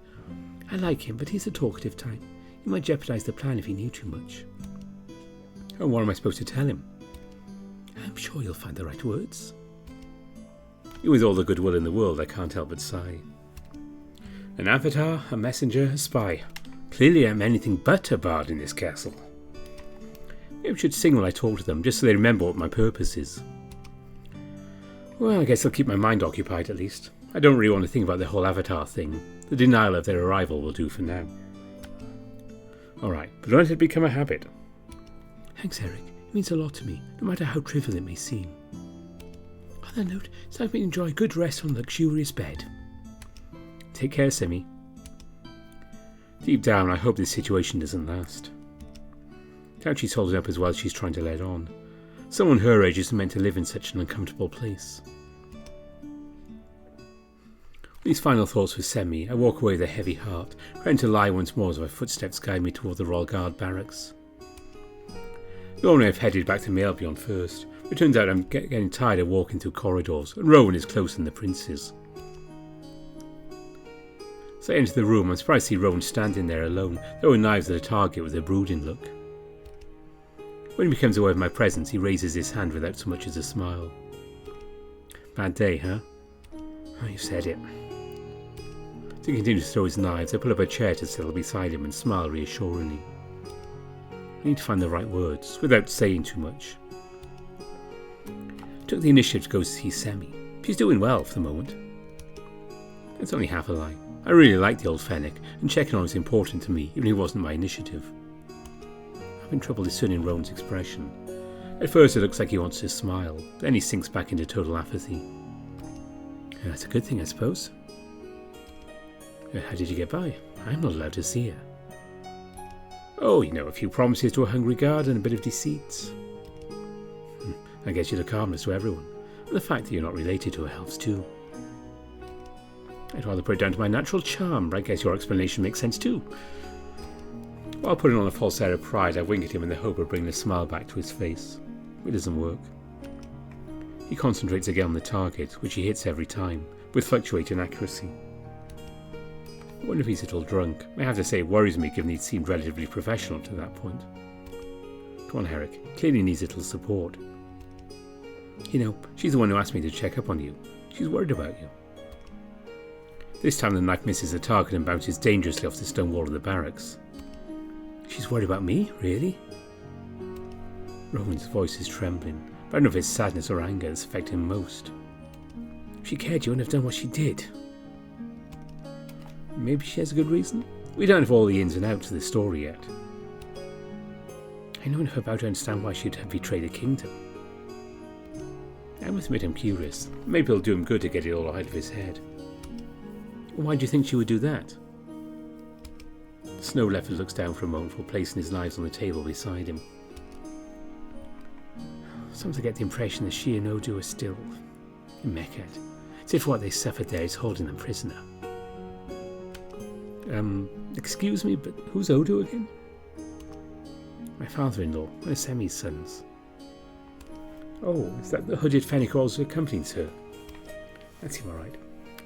S2: I like him, but he's a talkative type. He might jeopardise the plan if he knew too much.
S1: Oh, what am I supposed to tell him?
S2: I'm sure you'll find the right words.
S1: With all the goodwill in the world, I can't help but sigh. An avatar, a messenger, a spy. Clearly I'm anything but a bard in this castle. Maybe I should sing when I talk to them, just so they remember what my purpose is. Well, I guess I'll keep my mind occupied at least. I don't really want to think about the whole avatar thing. The denial of their arrival will do for now. Alright, but don't let it become a habit.
S2: Thanks, Erik. It means a lot to me, no matter how trivial it may seem. On that note, it's time for me to enjoy a good rest on a luxurious bed.
S1: Take care, Semi. Deep down, I hope this situation doesn't last. Doubt she's holding up as well as she's trying to let on. Someone her age isn't meant to live in such an uncomfortable place. With these final thoughts with Semi, I walk away with a heavy heart, trying to lie once more as my footsteps guide me toward the Royal Guard barracks. Normally I've headed back to Mekadians first, but it turns out I'm getting tired of walking through corridors, and Rowan is closer than the princes. As I enter the room, I'm surprised to see Rowan standing there alone, throwing knives at a target with a brooding look. When he becomes aware of my presence, he raises his hand without so much as a smile. Bad day, huh? Oh, you said it. As he continues to throw his knives, I pull up a chair to settle beside him and smile reassuringly. I need to find the right words, without saying too much. I took the initiative to go see Semi. She's doing well for the moment. It's only half a lie. I really like the old Fennec, and checking on is important to me, even if it wasn't my initiative. I'm having trouble discerning Rowan's expression. At first it looks like he wants to smile, then he sinks back into total apathy. That's a good thing, I suppose. How did you get by? I'm not allowed to see her. Oh, a few promises to a hungry guard and a bit of deceit. I guess you look harmless to everyone, and the fact that you're not related to her helps too. I'd rather put it down to my natural charm, but I guess your explanation makes sense too. While putting on a false air of pride, I wink at him in the hope of bringing a smile back to his face. It doesn't work. He concentrates again on the target, which he hits every time, with fluctuating accuracy. I wonder if he's a little drunk. I have to say it worries me given he'd seemed relatively professional to that point. Come on, Erik. Clearly needs a little support. She's the one who asked me to check up on you. She's worried about you. This time the knife misses the target and bounces dangerously off the stone wall of the barracks. She's worried about me? Really? Rowan's voice is trembling, but I don't know if it's sadness or anger that's affecting him most. If she cared, you wouldn't have done what she did. Maybe she has a good reason? We don't have all the ins and outs of the story yet. I know enough about her to understand why she'd have betrayed the kingdom. I must admit I'm curious. Maybe it'll do him good to get it all out of his head. Why do you think she would do that? The snow leopard looks down for a moment before placing his knives on the table beside him. Sometimes I get the impression that she and Odu are still in Mekad, as if what they suffered there is holding them prisoner. Excuse me, but who's Odo again? My father-in-law, one of Semi's sons. Oh, is that the hooded fennec who also accompanies her? That's him, all right.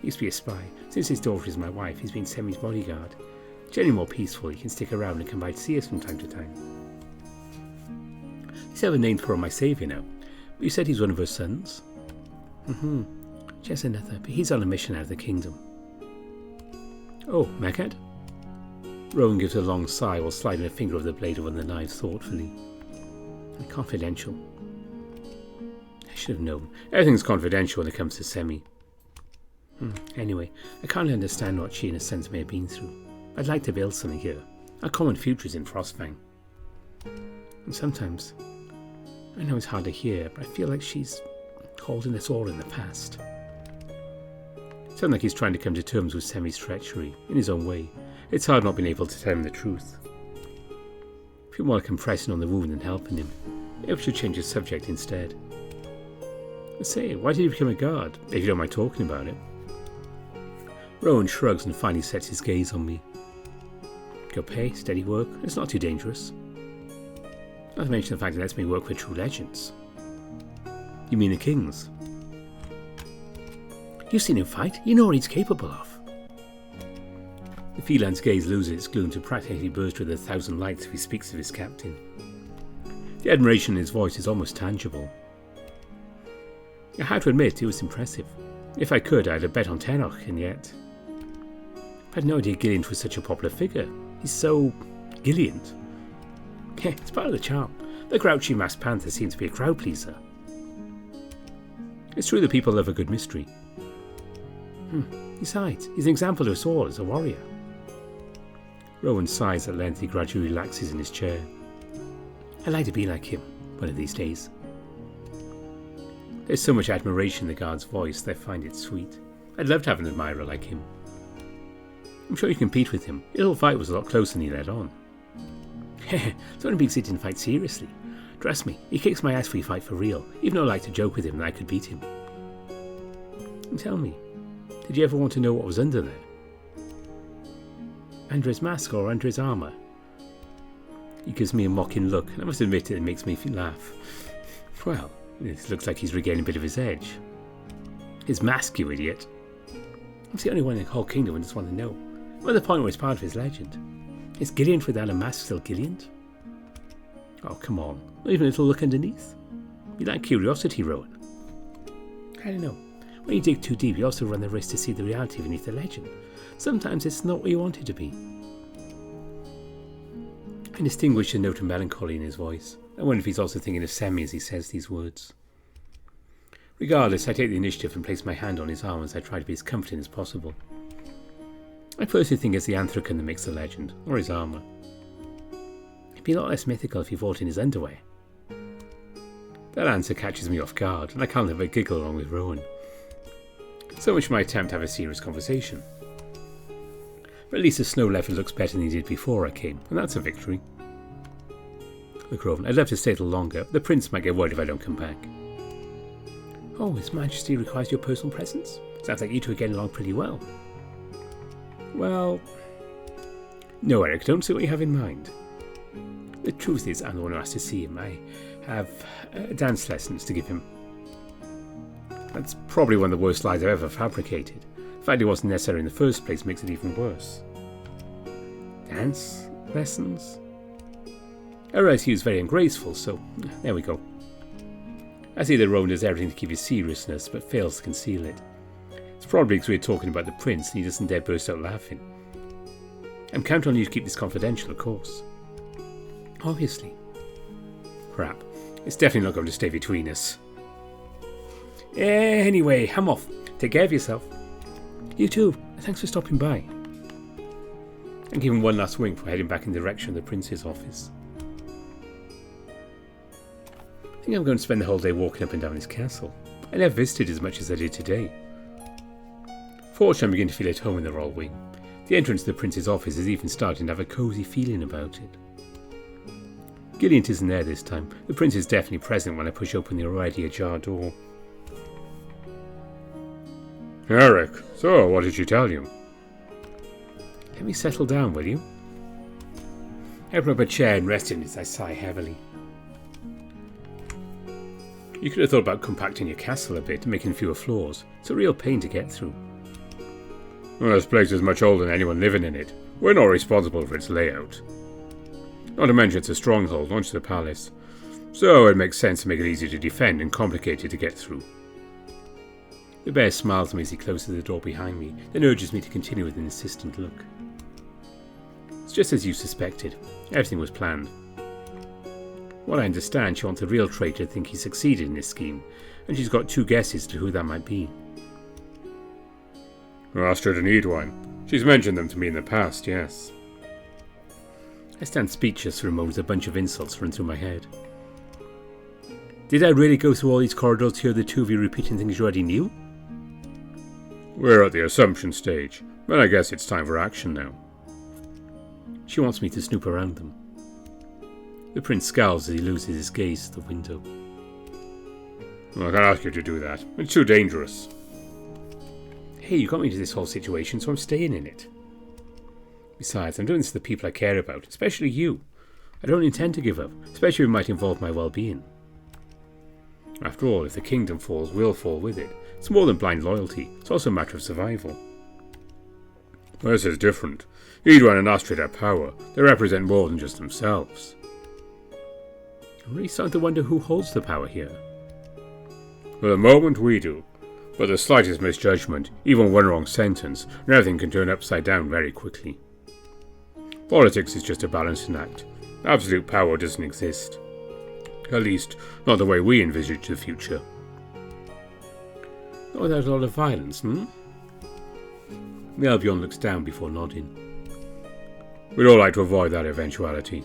S1: He used to be a spy. Since his daughter is my wife, he's been Semi's bodyguard. Generally more peaceful, he can stick around and come by to see us from time to time. He's have a name for my saviour now. But you said he's one of her sons? She has another, but he's on a mission out of the kingdom. Oh, Mekad? Rowan gives a long sigh while sliding a finger over the blade of one of the knives thoughtfully. Confidential. I should have known. Everything's confidential when it comes to Semi. Anyway, I can't understand what she and her sons may have been through. I'd like to build something here. Our common future is in Frostfang. And sometimes, I know it's hard to hear, but I feel like she's holding us all in the past. It sounds like he's trying to come to terms with Semi's treachery, in his own way. It's hard not being able to tell him the truth. I feel more like I'm pressing on the wound than helping him. Maybe I should change the subject instead. Say, why did you become a guard, if you don't mind talking about it? Rowan shrugs and finally sets his gaze on me. Good pay, steady work, it's not too dangerous. Not to mention the fact that it lets me work for true legends. You mean the kings? You've seen him fight, you know what he's capable of. The felin's gaze loses its gloom to practically burst with 1,000 lights if he speaks of his captain. The admiration in his voice is almost tangible. I had to admit it was impressive. If I could, I'd have bet on Tenok, and yet... I had no idea Gilliant was such a popular figure. He's so... Gilliant. It's part of the charm. The grouchy masked panther seems to be a crowd pleaser. It's true that people love a good mystery. Besides, he's an example to us all as a warrior. Rowan sighs at length. He gradually relaxes in his chair. I'd like to be like him, one of these days. There's so much admiration in the guard's voice that I find it sweet. I'd love to have an admirer like him. I'm sure you can compete with him. The little fight was a lot closer than he let on. It's only because he didn't fight seriously. Trust me, he kicks my ass if we fight for real, even though I like to joke with him that I could beat him. And tell me, did you ever want to know what was under there? Under his mask or under his armour? He gives me a mocking look, and I must admit it makes me laugh. Well, it looks like he's regaining a bit of his edge. His mask, you idiot. I'm the only one in the whole kingdom who just want to know. Well, the point where it's part of his legend. Is Gilliant without a mask still Gilliant? Oh, come on. Not even a little look underneath? You like curiosity, Rowan? I don't know. When you dig too deep, you also run the risk to see the reality beneath the legend. Sometimes it's not what you want it to be. I distinguish a note of melancholy in his voice. I wonder if he's also thinking of Semi as he says these words. Regardless, I take the initiative and place my hand on his arm as I try to be as comforting as possible. I personally think it's the Anthracan that makes the legend, or his armour. It'd be a lot less mythical if he fought in his underwear. That answer catches me off guard, and I can't help but giggle along with Rowan. So much for my attempt to have a serious conversation. But at least the snow level looks better than he did before I came, and that's a victory. Look, Rowan, I'd love to stay a little longer, but the prince might get worried if I don't come back. Oh, His Majesty requires your personal presence? Sounds like you two are getting along pretty well. Well... No, Erik, don't say what you have in mind. The truth is, I'm the one who has to see him. I have dance lessons to give him. That's probably one of the worst lies I've ever fabricated. The fact it wasn't necessary in the first place makes it even worse. Dance lessons? I realize he was very ungraceful, so there we go. I see that Rowan does everything to keep his seriousness, but fails to conceal it. It's probably because we're talking about the prince and he doesn't dare burst out laughing. I'm counting on you to keep this confidential, of course. Obviously. Crap. It's definitely not going to stay between us. Anyway, I'm off. Take care of yourself. You too. Thanks for stopping by. And give him one last wink for heading back in the direction of the prince's office. I think I'm going to spend the whole day walking up and down his castle. I never visited as much as I did today. Fortunately, I'm beginning to feel at home in the royal wing. The entrance to the prince's office is even starting to have a cosy feeling about it. Gilliant isn't there this time. The prince is definitely present when I push open the already ajar door.
S3: Erik, so what did she tell you?
S1: Let me settle down, will you? I open up a chair and rest in it as I sigh heavily. You could have thought about compacting your castle a bit and making fewer floors. It's a real pain to get through.
S3: Well, this place is much older than anyone living in it. We're not responsible for its layout. Not to mention it's a stronghold launched to the palace, so it makes sense to make it easy to defend and complicated to get through.
S1: The bear smiles at me as he closes the door behind me, then urges me to continue with an insistent look. It's just as you suspected. Everything was planned. What I understand, she wants the real traitor to think he succeeded in this scheme, and she's got 2 guesses to who that might be.
S3: Astrid and NeveN. She's mentioned them to me in the past, yes.
S1: I stand speechless for a moment as a bunch of insults run through my head. Did I really go through all these corridors to hear the 2 of you repeating things you already knew?
S3: We're at the assumption stage, but I guess it's time for action now.
S1: She wants me to snoop around them. The prince scowls as he loses his gaze to the window.
S3: I can't ask you to do that. It's too dangerous.
S1: Hey, you got me into this whole situation, so I'm staying in it. Besides, I'm doing this to the people I care about, especially you. I don't intend to give up, especially if it might involve my well-being. After all, if the kingdom falls, we'll fall with it. It's more than blind loyalty, it's also a matter of survival.
S3: This is different. NeveN and Astrid have power. They represent more than just themselves.
S1: I'm really starting to wonder who holds the power here.
S3: For the moment we do. But the slightest misjudgment, even one wrong sentence, and everything can turn upside down very quickly. Politics is just a balancing act. Absolute power doesn't exist. At least, not the way we envisage the future.
S1: Not without a lot of violence, Mekadians looks down before nodding.
S3: We'd all like to avoid that eventuality.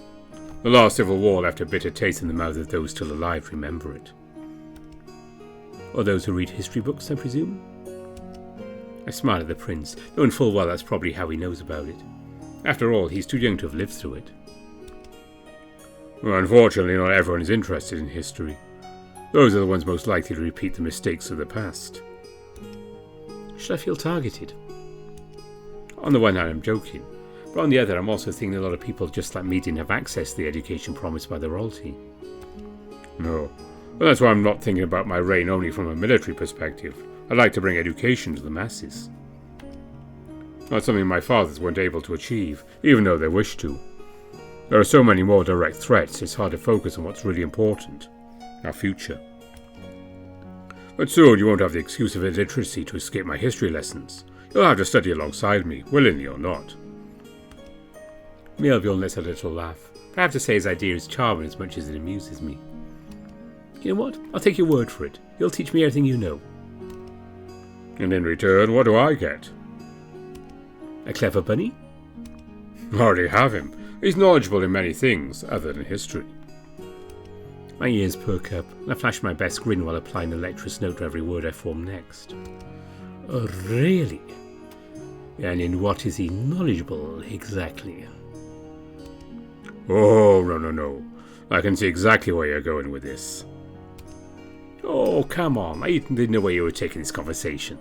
S3: The last civil war left a bitter taste in the mouth of those still alive remember it.
S1: Or those who read history books, I presume? I smile at the prince, knowing full well that's probably how he knows about it. After all, he's too young to have lived through it.
S3: Well, unfortunately, not everyone is interested in history. Those are the ones most likely to repeat the mistakes of the past.
S1: Should I feel targeted? On the one hand, I'm joking, but on the other, I'm also thinking a lot of people just like me didn't have access to the education promised by the royalty.
S3: No. Well, that's why I'm not thinking about my reign only from a military perspective. I'd like to bring education to the masses. That's something my fathers weren't able to achieve, even though they wished to. There are so many more direct threats, it's hard to focus on what's really important. Our future. But soon you won't have the excuse of illiteracy to escape my history lessons. You'll have to study alongside me, willingly or not.
S1: Mekadians lets a little laugh. But I have to say his idea is charming as much as it amuses me. You know what? I'll take your word for it. You'll teach me everything you know.
S3: And in return, what do I get?
S1: A clever bunny?
S3: I already have him. He's knowledgeable in many things, other than history.
S1: My ears perk up, and I flash my best grin while applying a lecturous note to every word I form next. Oh, really? And in what is he knowledgeable, exactly?
S3: Oh, no. I can see exactly where you're going with this.
S1: Oh, come on. I didn't know where you were taking this conversation.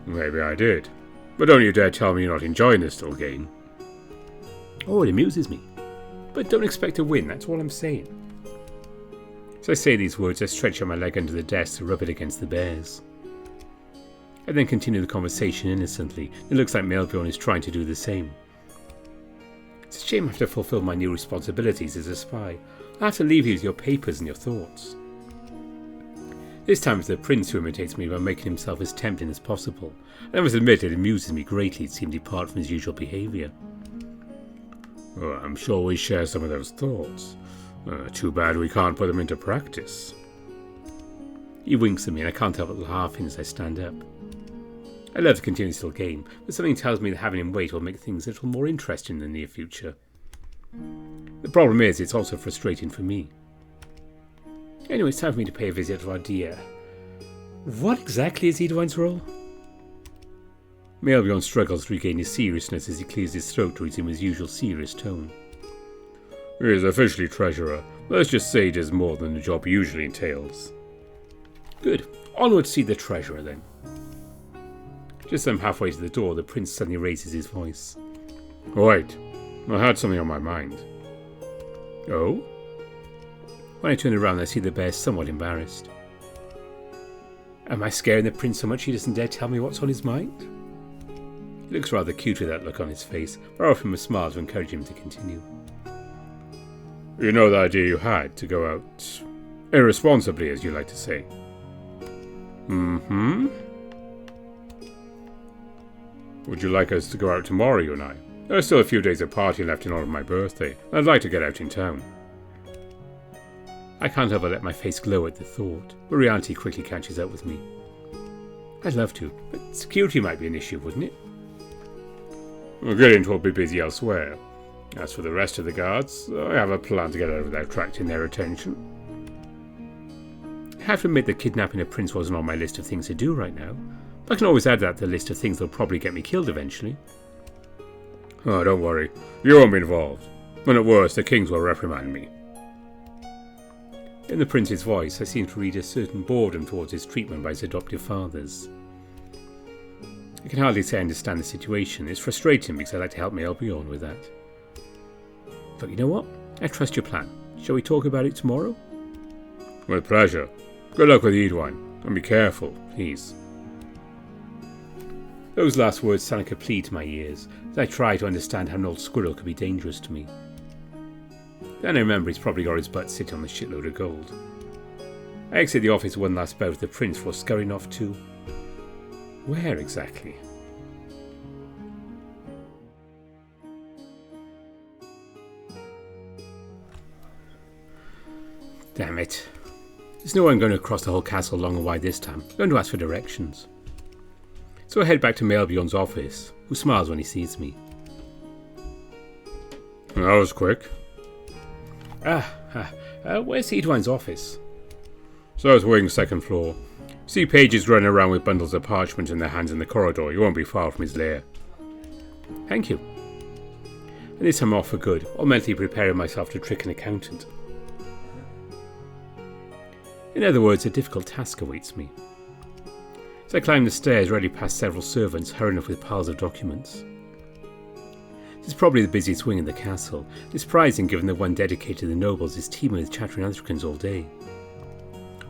S3: Maybe I did. But don't you dare tell me you're not enjoying this little game.
S1: Oh, it amuses me. But don't expect to win, that's all I'm saying. As I say these words, I stretch out my leg under the desk to rub it against the bear's. I then continue the conversation innocently. It looks like Mekadians is trying to do the same. It's a shame I have to fulfill my new responsibilities as a spy. I have to leave you with your papers and your thoughts. This time it's the prince who imitates me by making himself as tempting as possible. I must admit it amuses me greatly to see him depart from his usual behaviour.
S3: Well, I'm sure we share some of those thoughts. Too bad we can't put them into practice.
S1: He winks at me and I can't help but laughing as I stand up. I love to continue this little game, but something tells me that having him wait will make things a little more interesting in the near future. The problem is, it's also frustrating for me. Anyway, it's time for me to pay a visit to our dear. What exactly is NeveN's role? Mekadians struggles to regain his seriousness as he clears his throat to resume his usual serious tone.
S3: He is officially treasurer. Let's just say he does more than the job usually entails.
S1: Good. Onward to see the treasurer then. Just as I'm halfway to the door, the prince suddenly raises his voice.
S3: Wait, I had something on my mind.
S1: Oh? When I turn around, I see the bear somewhat embarrassed. Am I scaring the prince so much he doesn't dare tell me what's on his mind? He looks rather cute with that look on his face, but I offer him a smile to encourage him to continue.
S3: You know the idea you had to go out irresponsibly, as you like to say.
S1: Mm-hmm.
S3: Would you like us to go out tomorrow, you and I? There are still a few days of party left in honor of my birthday. I'd like to get out in town.
S1: I can't help but let my face glow at the thought, but reality quickly catches up with me. I'd love to, but security might be an issue, wouldn't it?
S3: Gideon will be busy elsewhere. As for the rest of the guards, I have a plan to get out without attracting their attention.
S1: I have to admit that kidnapping a prince wasn't on my list of things to do right now, but I can always add that to the list of things that'll probably get me killed eventually.
S3: Oh, don't worry. You won't be involved. And at worst, the kings will reprimand me.
S1: In the prince's voice, I seem to read a certain boredom towards his treatment by his adoptive fathers. I can hardly say I understand the situation. It's frustrating because I'd like to help Mekadians with that. But you know what? I trust your plan. Shall we talk about it tomorrow?
S3: With pleasure. Good luck with NeveN, and be careful, please.
S1: Those last words sound like a plea to my ears, as I try to understand how an old squirrel could be dangerous to me. Then I remember he's probably got his butt sitting on a shitload of gold. I exit the office one last bout with the prince before scurrying off to... where exactly? Damn it. There's no one going to cross the whole castle long and wide this time. I'm going to ask for directions. So I head back to Mekadians' office, who smiles when he sees me.
S3: That was quick.
S1: Where's NeveN's office?
S3: South wing, second floor. See pages running around with bundles of parchment in their hands in the corridor. You won't be far from his lair.
S1: Thank you. And this time I'm off for good, or mentally preparing myself to trick an accountant. In other words, a difficult task awaits me. As I climb the stairs, ready past several servants hurrying up with piles of documents. This is probably the busiest wing in the castle. It's surprising given the one dedicated to the nobles is teeming with chattering Anthracans all day.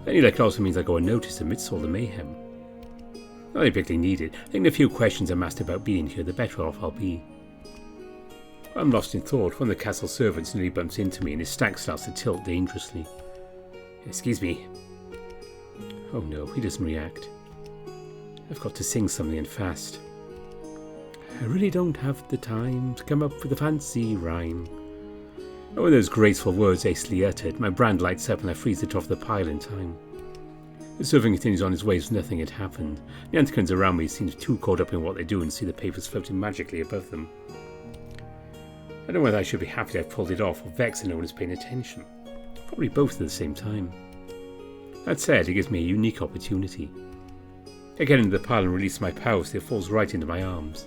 S1: Any luck also means I go unnoticed amidst all the mayhem. Not particularly needed. I think the few questions I'm asked about being here, the better off I'll be. I'm lost in thought when the castle servant nearly bumps into me and his stack starts to tilt dangerously. Excuse me. Oh no, he doesn't react. I've got to sing something and fast. I really don't have the time to come up with a fancy rhyme. And when those graceful words hastily uttered, my brand lights up and I freeze it off the pile in time. The servant continues on his way as if nothing had happened. The Anthracans around me seem too caught up in what they do and see the papers floating magically above them. I don't know whether I should be happy that I've pulled it off or vexed that no one is paying attention. Probably both at the same time. That said, it gives me a unique opportunity. I get into the pile and release my power so it falls right into my arms.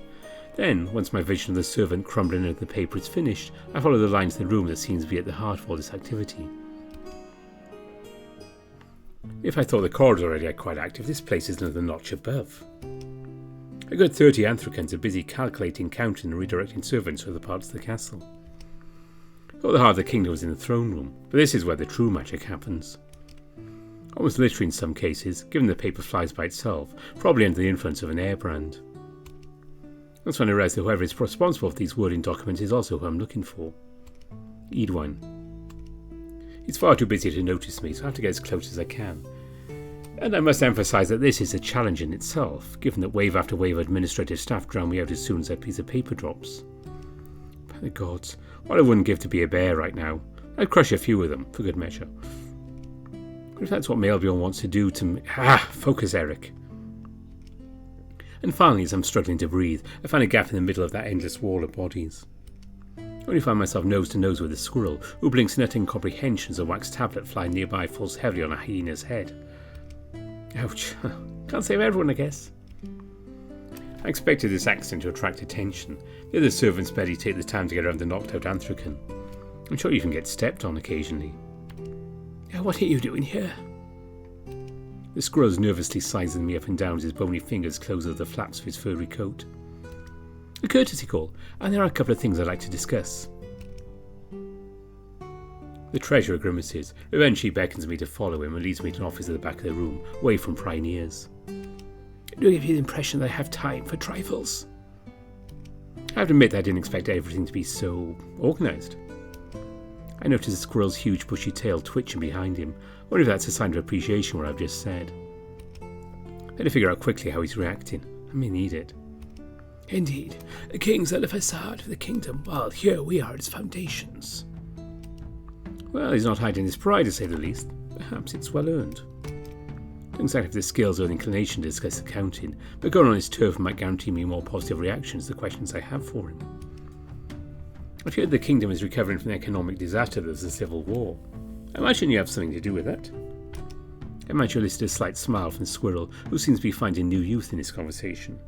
S1: Then, once my vision of the servant crumbling into the paper is finished, I follow the lines to the room that seems to be at the heart of all this activity. If I thought the corridors already are quite active, this place is another notch above. A good 30 Anthracans are busy calculating, counting and redirecting servants to other parts of the castle. Thought the heart of the kingdom was in the throne room, but this is where the true magic happens. Almost literally in some cases, given the paper flies by itself, probably under the influence of an air brand. That's when I realised that whoever is responsible for these wording documents is also who I'm looking for. NeveN. He's far too busy to notice me, so I have to get as close as I can. And I must emphasise that this is a challenge in itself, given that wave after wave of administrative staff drown me out as soon as that piece of paper drops. By the gods, what I wouldn't give to be a bear right now. I'd crush a few of them, for good measure. But if that's what Mekadians wants to do to me... Focus, Erik. And finally, as I'm struggling to breathe, I find a gap in the middle of that endless wall of bodies. I only find myself nose to nose with a squirrel, who blinks in utter incomprehension as a wax tablet flying nearby falls heavily on a hyena's head. Ouch. Can't save everyone, I guess. I expected this accident to attract attention. The other servants barely take the time to get around the knocked out Anthracan. I'm sure you can get stepped on occasionally. What are you doing here? The squirrel's nervously sizing me up and down as his bony fingers close over the flaps of his furry coat. A courtesy call, and there are a couple of things I'd like to discuss. The treasurer grimaces, eventually beckons me to follow him and leads me to an office at the back of the room, away from prying ears.
S2: Do I give you the impression that I have time for trifles?
S1: I have to admit that I didn't expect everything to be so organised. I noticed the squirrel's huge bushy tail twitching behind him. I wonder if that's a sign of appreciation what I've just said. I had to figure out quickly how he's reacting. I may need it.
S2: Indeed, the kings are the facade for the kingdom, while here we are its foundations.
S1: Well, he's not hiding his pride, to say the least. Perhaps it's well earned. Don't exactly have the skills or the inclination to discuss accounting, but going on his turf might guarantee me more positive reactions to the questions I have for him. I've heard the kingdom is recovering from the economic disaster that was the Civil War. I imagine you have something to do with that. I imagine you elicited a slight smile from the squirrel, who seems to be finding new youth in this conversation.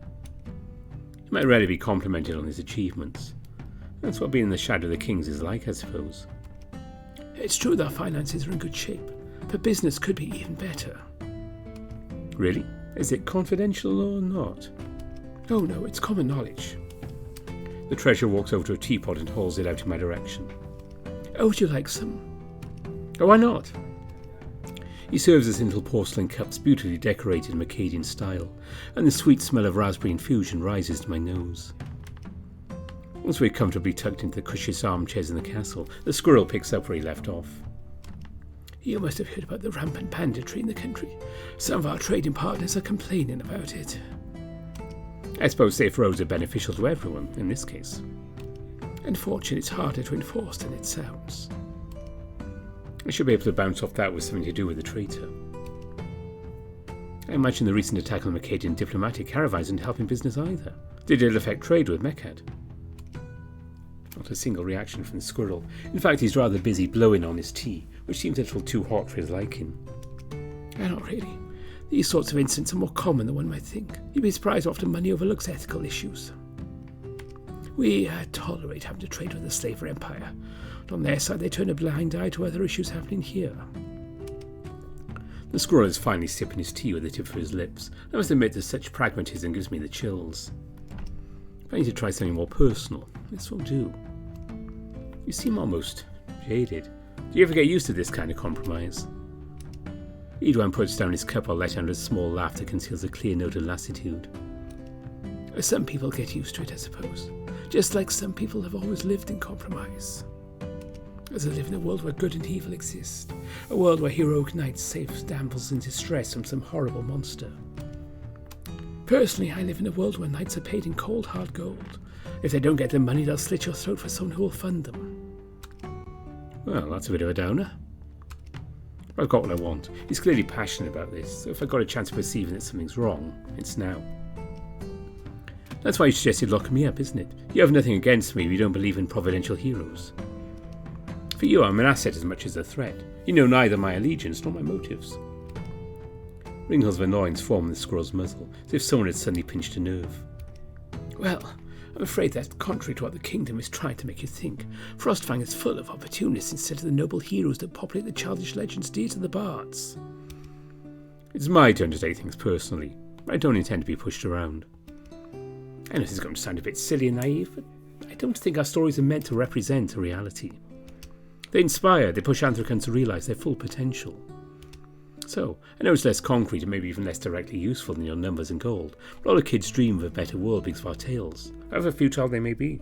S1: He might rarely be complimented on his achievements. That's what being in the shadow of the kings is like, I suppose.
S2: It's true that our finances are in good shape, but business could be even better.
S1: Really? Is it confidential or not?
S2: Oh no, it's common knowledge.
S1: The treasurer walks over to a teapot and holds it out in my direction.
S2: Oh, would you like some?
S1: Oh, why not? He serves us in little porcelain cups beautifully decorated in Mekadian style, and the sweet smell of raspberry infusion rises to my nose. Once we're comfortably tucked into the cushious armchairs in the castle, the squirrel picks up where he left off.
S2: You must have heard about the rampant banditry in the country. Some of our trading partners are complaining about it.
S1: I suppose safe roads are beneficial to everyone, in this case.
S2: Unfortunately, it's harder to enforce than it sounds.
S1: I should be able to bounce off that with something to do with the traitor. I imagine the recent attack on the Mekadian diplomatic caravans isn't helping business either. Did it affect trade with Mekad? Not a single reaction from the squirrel. In fact, he's rather busy blowing on his tea, which seems a little too hot for his liking.
S2: Not really. These sorts of incidents are more common than one might think. You'd be surprised how often money overlooks ethical issues. We tolerate having to trade with the slaver empire. But on their side, they turn a blind eye to other issues happening here.
S1: The squirrel is finally sipping his tea with the tip of his lips. I must admit that such pragmatism gives me the chills. If I need to try something more personal, this will do. You seem almost jaded. Do you ever get used to this kind of compromise? Edwin puts down his cup while letting out a small laugh that conceals a clear note of lassitude.
S2: Some people get used to it, I suppose. Just like some people have always lived in compromise. As I live in a world where good and evil exist. A world where heroic knights save damsels in distress from some horrible monster. Personally, I live in a world where knights are paid in cold, hard gold. If they don't get their money, they'll slit your throat for someone who will fund them.
S1: Well, that's a bit of a downer. I've got what I want. He's clearly passionate about this, so if I got a chance of perceiving that something's wrong, it's now. That's why you suggested locking me up, isn't it? You have nothing against me if you don't believe in providential heroes. For you, I'm an asset as much as a threat. You know neither my allegiance nor my motives. Ringles of annoyance form in the squirrel's muzzle, as if someone had suddenly pinched a nerve.
S2: Well, I'm afraid that, contrary to what the kingdom is trying to make you think, Frostfang is full of opportunists instead of the noble heroes that populate the childish legends dear to the bards.
S1: It's my turn to take things personally. I don't intend to be pushed around. I know this is going to sound a bit silly and naive, but I don't think our stories are meant to represent a reality. They inspire, they push Anthracans to realise their full potential. So, I know it's less concrete and maybe even less directly useful than your numbers and gold, but all the kids dream of a better world because of our tales, however futile they may be.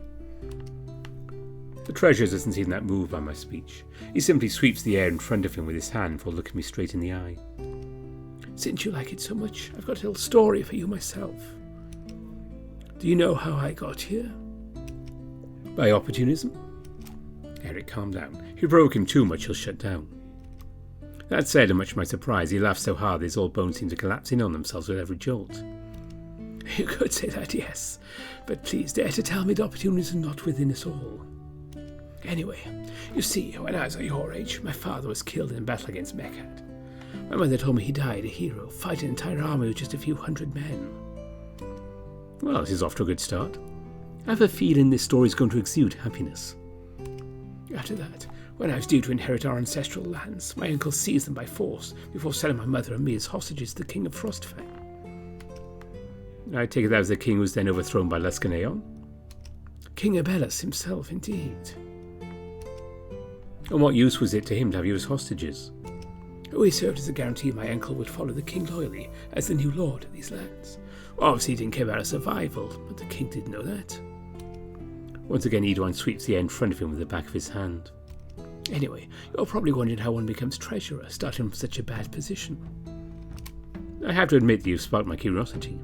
S1: The treasurer doesn't seem that moved by my speech. He simply sweeps the air in front of him with his hand before looking me straight in the eye.
S2: Since you like it so much, I've got a little story for you myself. Do you know how I got here?
S1: By opportunism? Erik, calm down. If you provoke him too much, he'll shut down. That said, and much to my surprise, he laughs so hard that his old bones seem to collapse in on themselves with every jolt.
S2: You could say that, yes. But please dare to tell me that opportunities are not within us all. Anyway, you see, when I was at your age, my father was killed in battle against Mekad. My mother told me he died a hero, fighting an entire army with just a few hundred men.
S1: Well, this is off to a good start. I have a feeling this story is going to exude happiness.
S2: After that, When I was due to inherit our ancestral lands, my uncle seized them by force before selling my mother and me as hostages to the King of Frostfang.
S1: I take it that was the king who was then overthrown by Luscaneon?
S2: King Abellus himself, indeed.
S1: And what use was it to him to have you as hostages?
S2: He served as a guarantee my uncle would follow the king loyally as the new lord of these lands. Obviously, he didn't care about our survival, but the king didn't know that.
S1: Once again, Edwin sweeps the air in front of him with the back of his hand.
S2: Anyway, you're probably wondering how one becomes treasurer, starting from such a bad position.
S1: I have to admit that you've sparked my curiosity.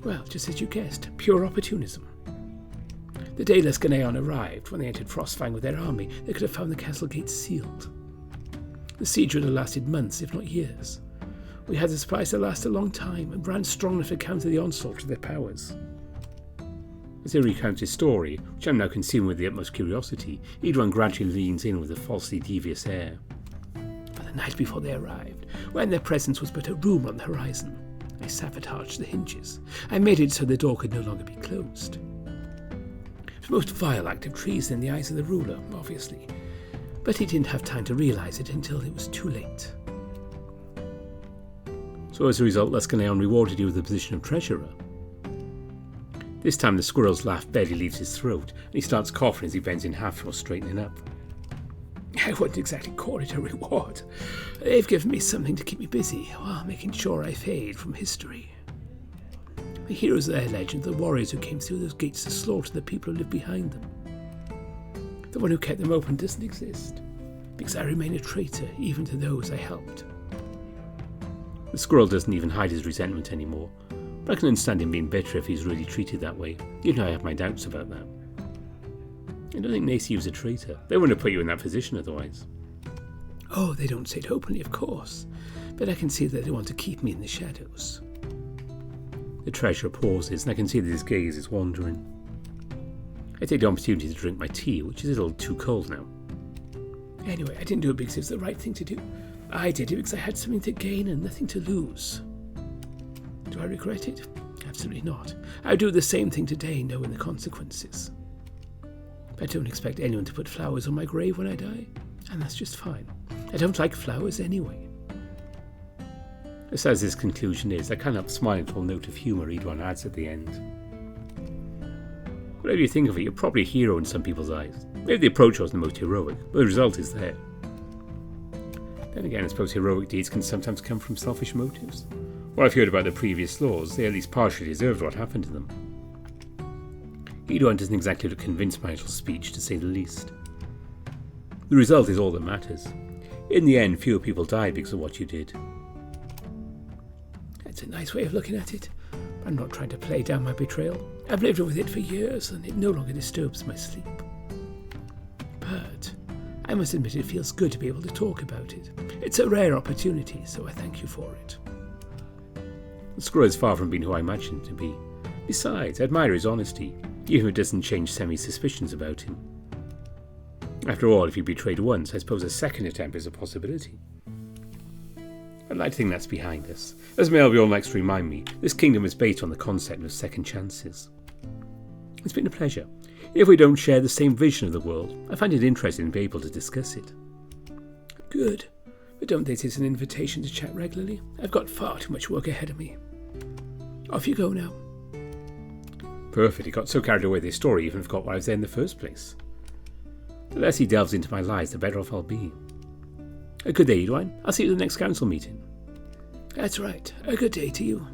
S2: Well, just as you guessed, pure opportunism. The day Luscaneon arrived, when they entered Frostfang with their army, they could have found the castle gates sealed. The siege would have lasted months, if not years. We had the supplies to last a long time, and ran strong enough to counter the onslaught of their powers.
S1: As he recounts his story, which I'm now consuming with the utmost curiosity, Edwin gradually leans in with a falsely devious air.
S2: But the night before they arrived, when their presence was but a rumour on the horizon, I sabotaged the hinges. I made it so the door could no longer be closed. It was the most vile act of treason in the eyes of the ruler, obviously, but he didn't have time to realise it until it was too late.
S1: So as a result, Luscaneon rewarded you with the position of treasurer. This time the squirrel's laugh barely leaves his throat, and he starts coughing as he bends in half before straightening up.
S2: I wouldn't exactly call it a reward. They've given me something to keep me busy, while making sure I fade from history. The heroes of their legend, the warriors who came through those gates to slaughter the people who lived behind them. The one who kept them open doesn't exist, because I remain a traitor even to those I helped.
S1: The squirrel doesn't even hide his resentment anymore, but I can understand him being bitter if he's really treated that way, even though I have my doubts about that. I don't think they see you as a traitor. They wouldn't have put you in that position otherwise.
S2: Oh, they don't say it openly, of course, but I can see that they want to keep me in the shadows.
S1: The treasurer pauses, and I can see that his gaze is wandering. I take the opportunity to drink my tea, which is a little too cold now.
S2: Anyway, I didn't do it because it was the right thing to do. I did it because I had something to gain and nothing to lose. Do I regret it? Absolutely not. I would do the same thing today, knowing the consequences. I don't expect anyone to put flowers on my grave when I die, and that's just fine. I don't like flowers anyway.
S1: Just as this conclusion is, I can't help smiling at the note of humour Edwin adds at the end. Whatever you think of it, you're probably a hero in some people's eyes. Maybe the approach wasn't the most heroic, but the result is there. Then again, I suppose heroic deeds can sometimes come from selfish motives. What I've heard about the previous laws, they at least partially deserved what happened to them. Edwin doesn't exactly look convinced by my little speech, to say the least. The result is all that matters. In the end, fewer people died because of what you did.
S2: That's a nice way of looking at it. I'm not trying to play down my betrayal. I've lived with it for years, and it no longer disturbs my sleep. But I must admit it feels good to be able to talk about it. It's a rare opportunity, so I thank you for it.
S1: The squirrel is far from being who I imagined him to be. Besides, I admire his honesty, even if it doesn't change Semi's suspicions about him. After all, if he betrayed once, I suppose a second attempt is a possibility. I'd like to think that's behind us. As Melvion likes to remind me, this kingdom is based on the concept of second chances. It's been a pleasure. If we don't share the same vision of the world, I find it interesting to be able to discuss it.
S2: Good. But don't think it's an invitation to chat regularly. I've got far too much work ahead of me. Off you go now.
S1: Perfect. He got so carried away with his story, he even forgot why I was there in the first place. The less he delves into my lies, the better off I'll be. A good day, Edwin. I'll see you at the next council meeting.
S2: That's right. A good day to you.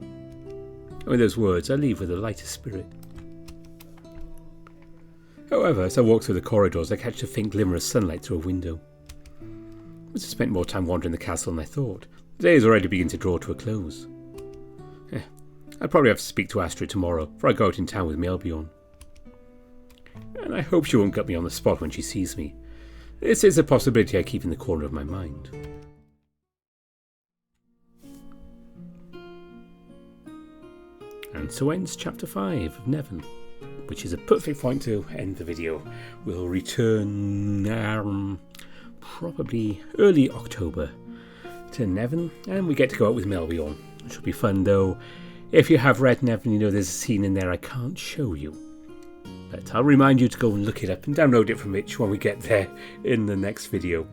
S1: And with those words, I leave with a lighter spirit. However, as I walk through the corridors, I catch a faint glimmer of sunlight through a window. I must have spent more time wandering the castle than I thought. The day is already beginning to draw to a close. I'll probably have to speak to Astrid tomorrow, before I go out in town with Melvion. And I hope she won't gut me on the spot when she sees me. This is a possibility I keep in the corner of my mind. And so ends Chapter 5 of NeveN, which is a perfect point to end the video. We'll return probably early October to NeveN, and we get to go out with Melvion. It should be fun though. If you have read NeveN, you know there's a scene in there I can't show you. But I'll remind you to go and look it up and download it from Mitch when we get there in the next video.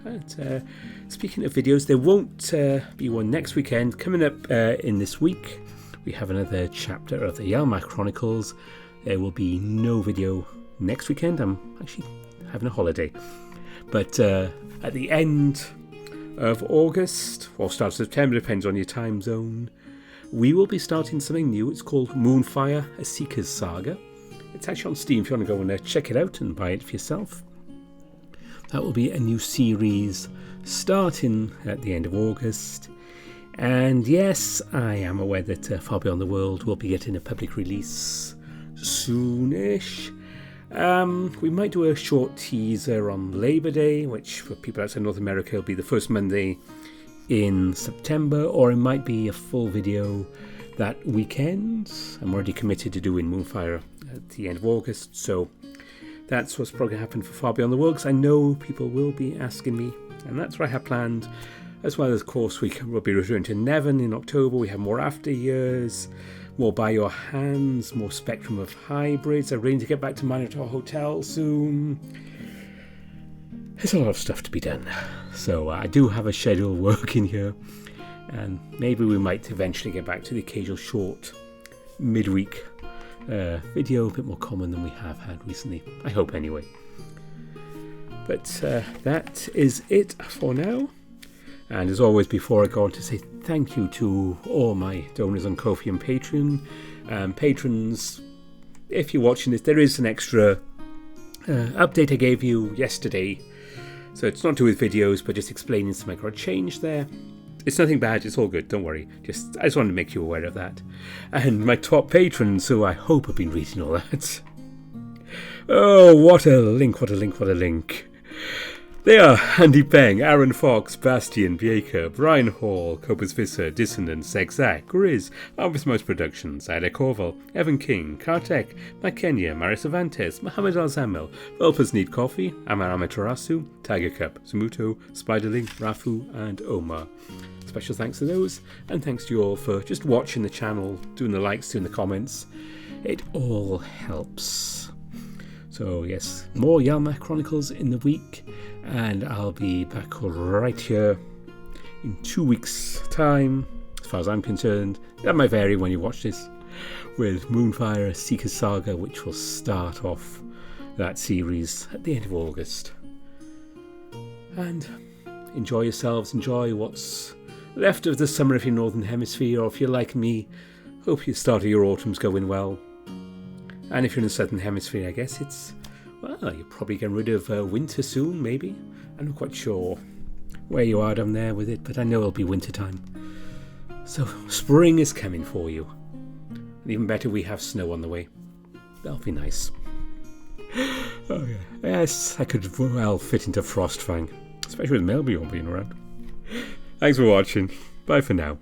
S1: But speaking of videos, there won't be one next weekend. Coming up in this week, we have another chapter of the Yalmak Chronicles. There will be no video next weekend. I'm actually having a holiday. But at the end of August, or start of September, depends on your time zone, we will be starting something new. It's called Moonfire, A Seeker's Saga. It's actually on Steam if you want to go and check it out and buy it for yourself. That will be a new series starting at the end of August. And yes, I am aware that Far Beyond the World will be getting a public release soonish. We might do a short teaser on Labor Day, which for people outside North America will be the first Monday in September, or it might be a full video that weekend. I'm already committed to doing Moonfire at the end of August, so that's what's probably going to happen for Far Beyond the World, because I know people will be asking me, and that's what I have planned. As well as, of course, we'll be returning to NeveN in October. We have more After Years, more By Your Hands, more Spectrum of Hybrids. I'm ready to get back to Minotaur Hotel soon. There's a lot of stuff to be done. So I do have a schedule working here, and maybe we might eventually get back to the occasional short midweek video, a bit more common than we have had recently. I hope anyway. But that is it for now. And as always, before I go on, to say thank you to all my donors on Ko-fi and Patreon. Patrons, if you're watching this, there is an extra update I gave you yesterday. So it's not to do with videos, but just explaining some micro change there. It's nothing bad, it's all good, don't worry. I just wanted to make you aware of that. And my top patrons, who I hope have been reading all that. Oh, what a link, what a link, what a link. They are Andy Peng, Aaron Fox, Bastian, Bieker, Brian Hall, Copus Visser, Dissonance, Zach, Grizz, Arbismos Productions, Ida Corval, Evan King, Kartek, Mike Kenya, Maris Avantes, Mohammed Al-Zamel, Vulpers Need Coffee, Amar Amaterasu, Tiger Cup, Sumuto, Spiderling, Rafu, and Omar. Special thanks to those, and thanks to you all for just watching the channel, doing the likes, doing the comments. It all helps. So yes, more Yalmak Chronicles in the week, and I'll be back right here in 2 weeks' time, as far as I'm concerned. That might vary when you watch this, with Moonfire, A Seeker's Saga, which will start off that series at the end of August. And enjoy yourselves, enjoy what's left of the summer if you're Northern Hemisphere, or if you're like me, hope you started your autumn's going well. And if you're in the Southern Hemisphere, I guess it's, well, you're probably getting rid of winter soon, maybe. I'm not quite sure where you are down there with it, but I know it'll be winter time. So spring is coming for you. And even better, we have snow on the way. That'll be nice. Oh yeah. Yes, I could well fit into Frostfang, especially with Melby all being around. Thanks for watching. Bye for now.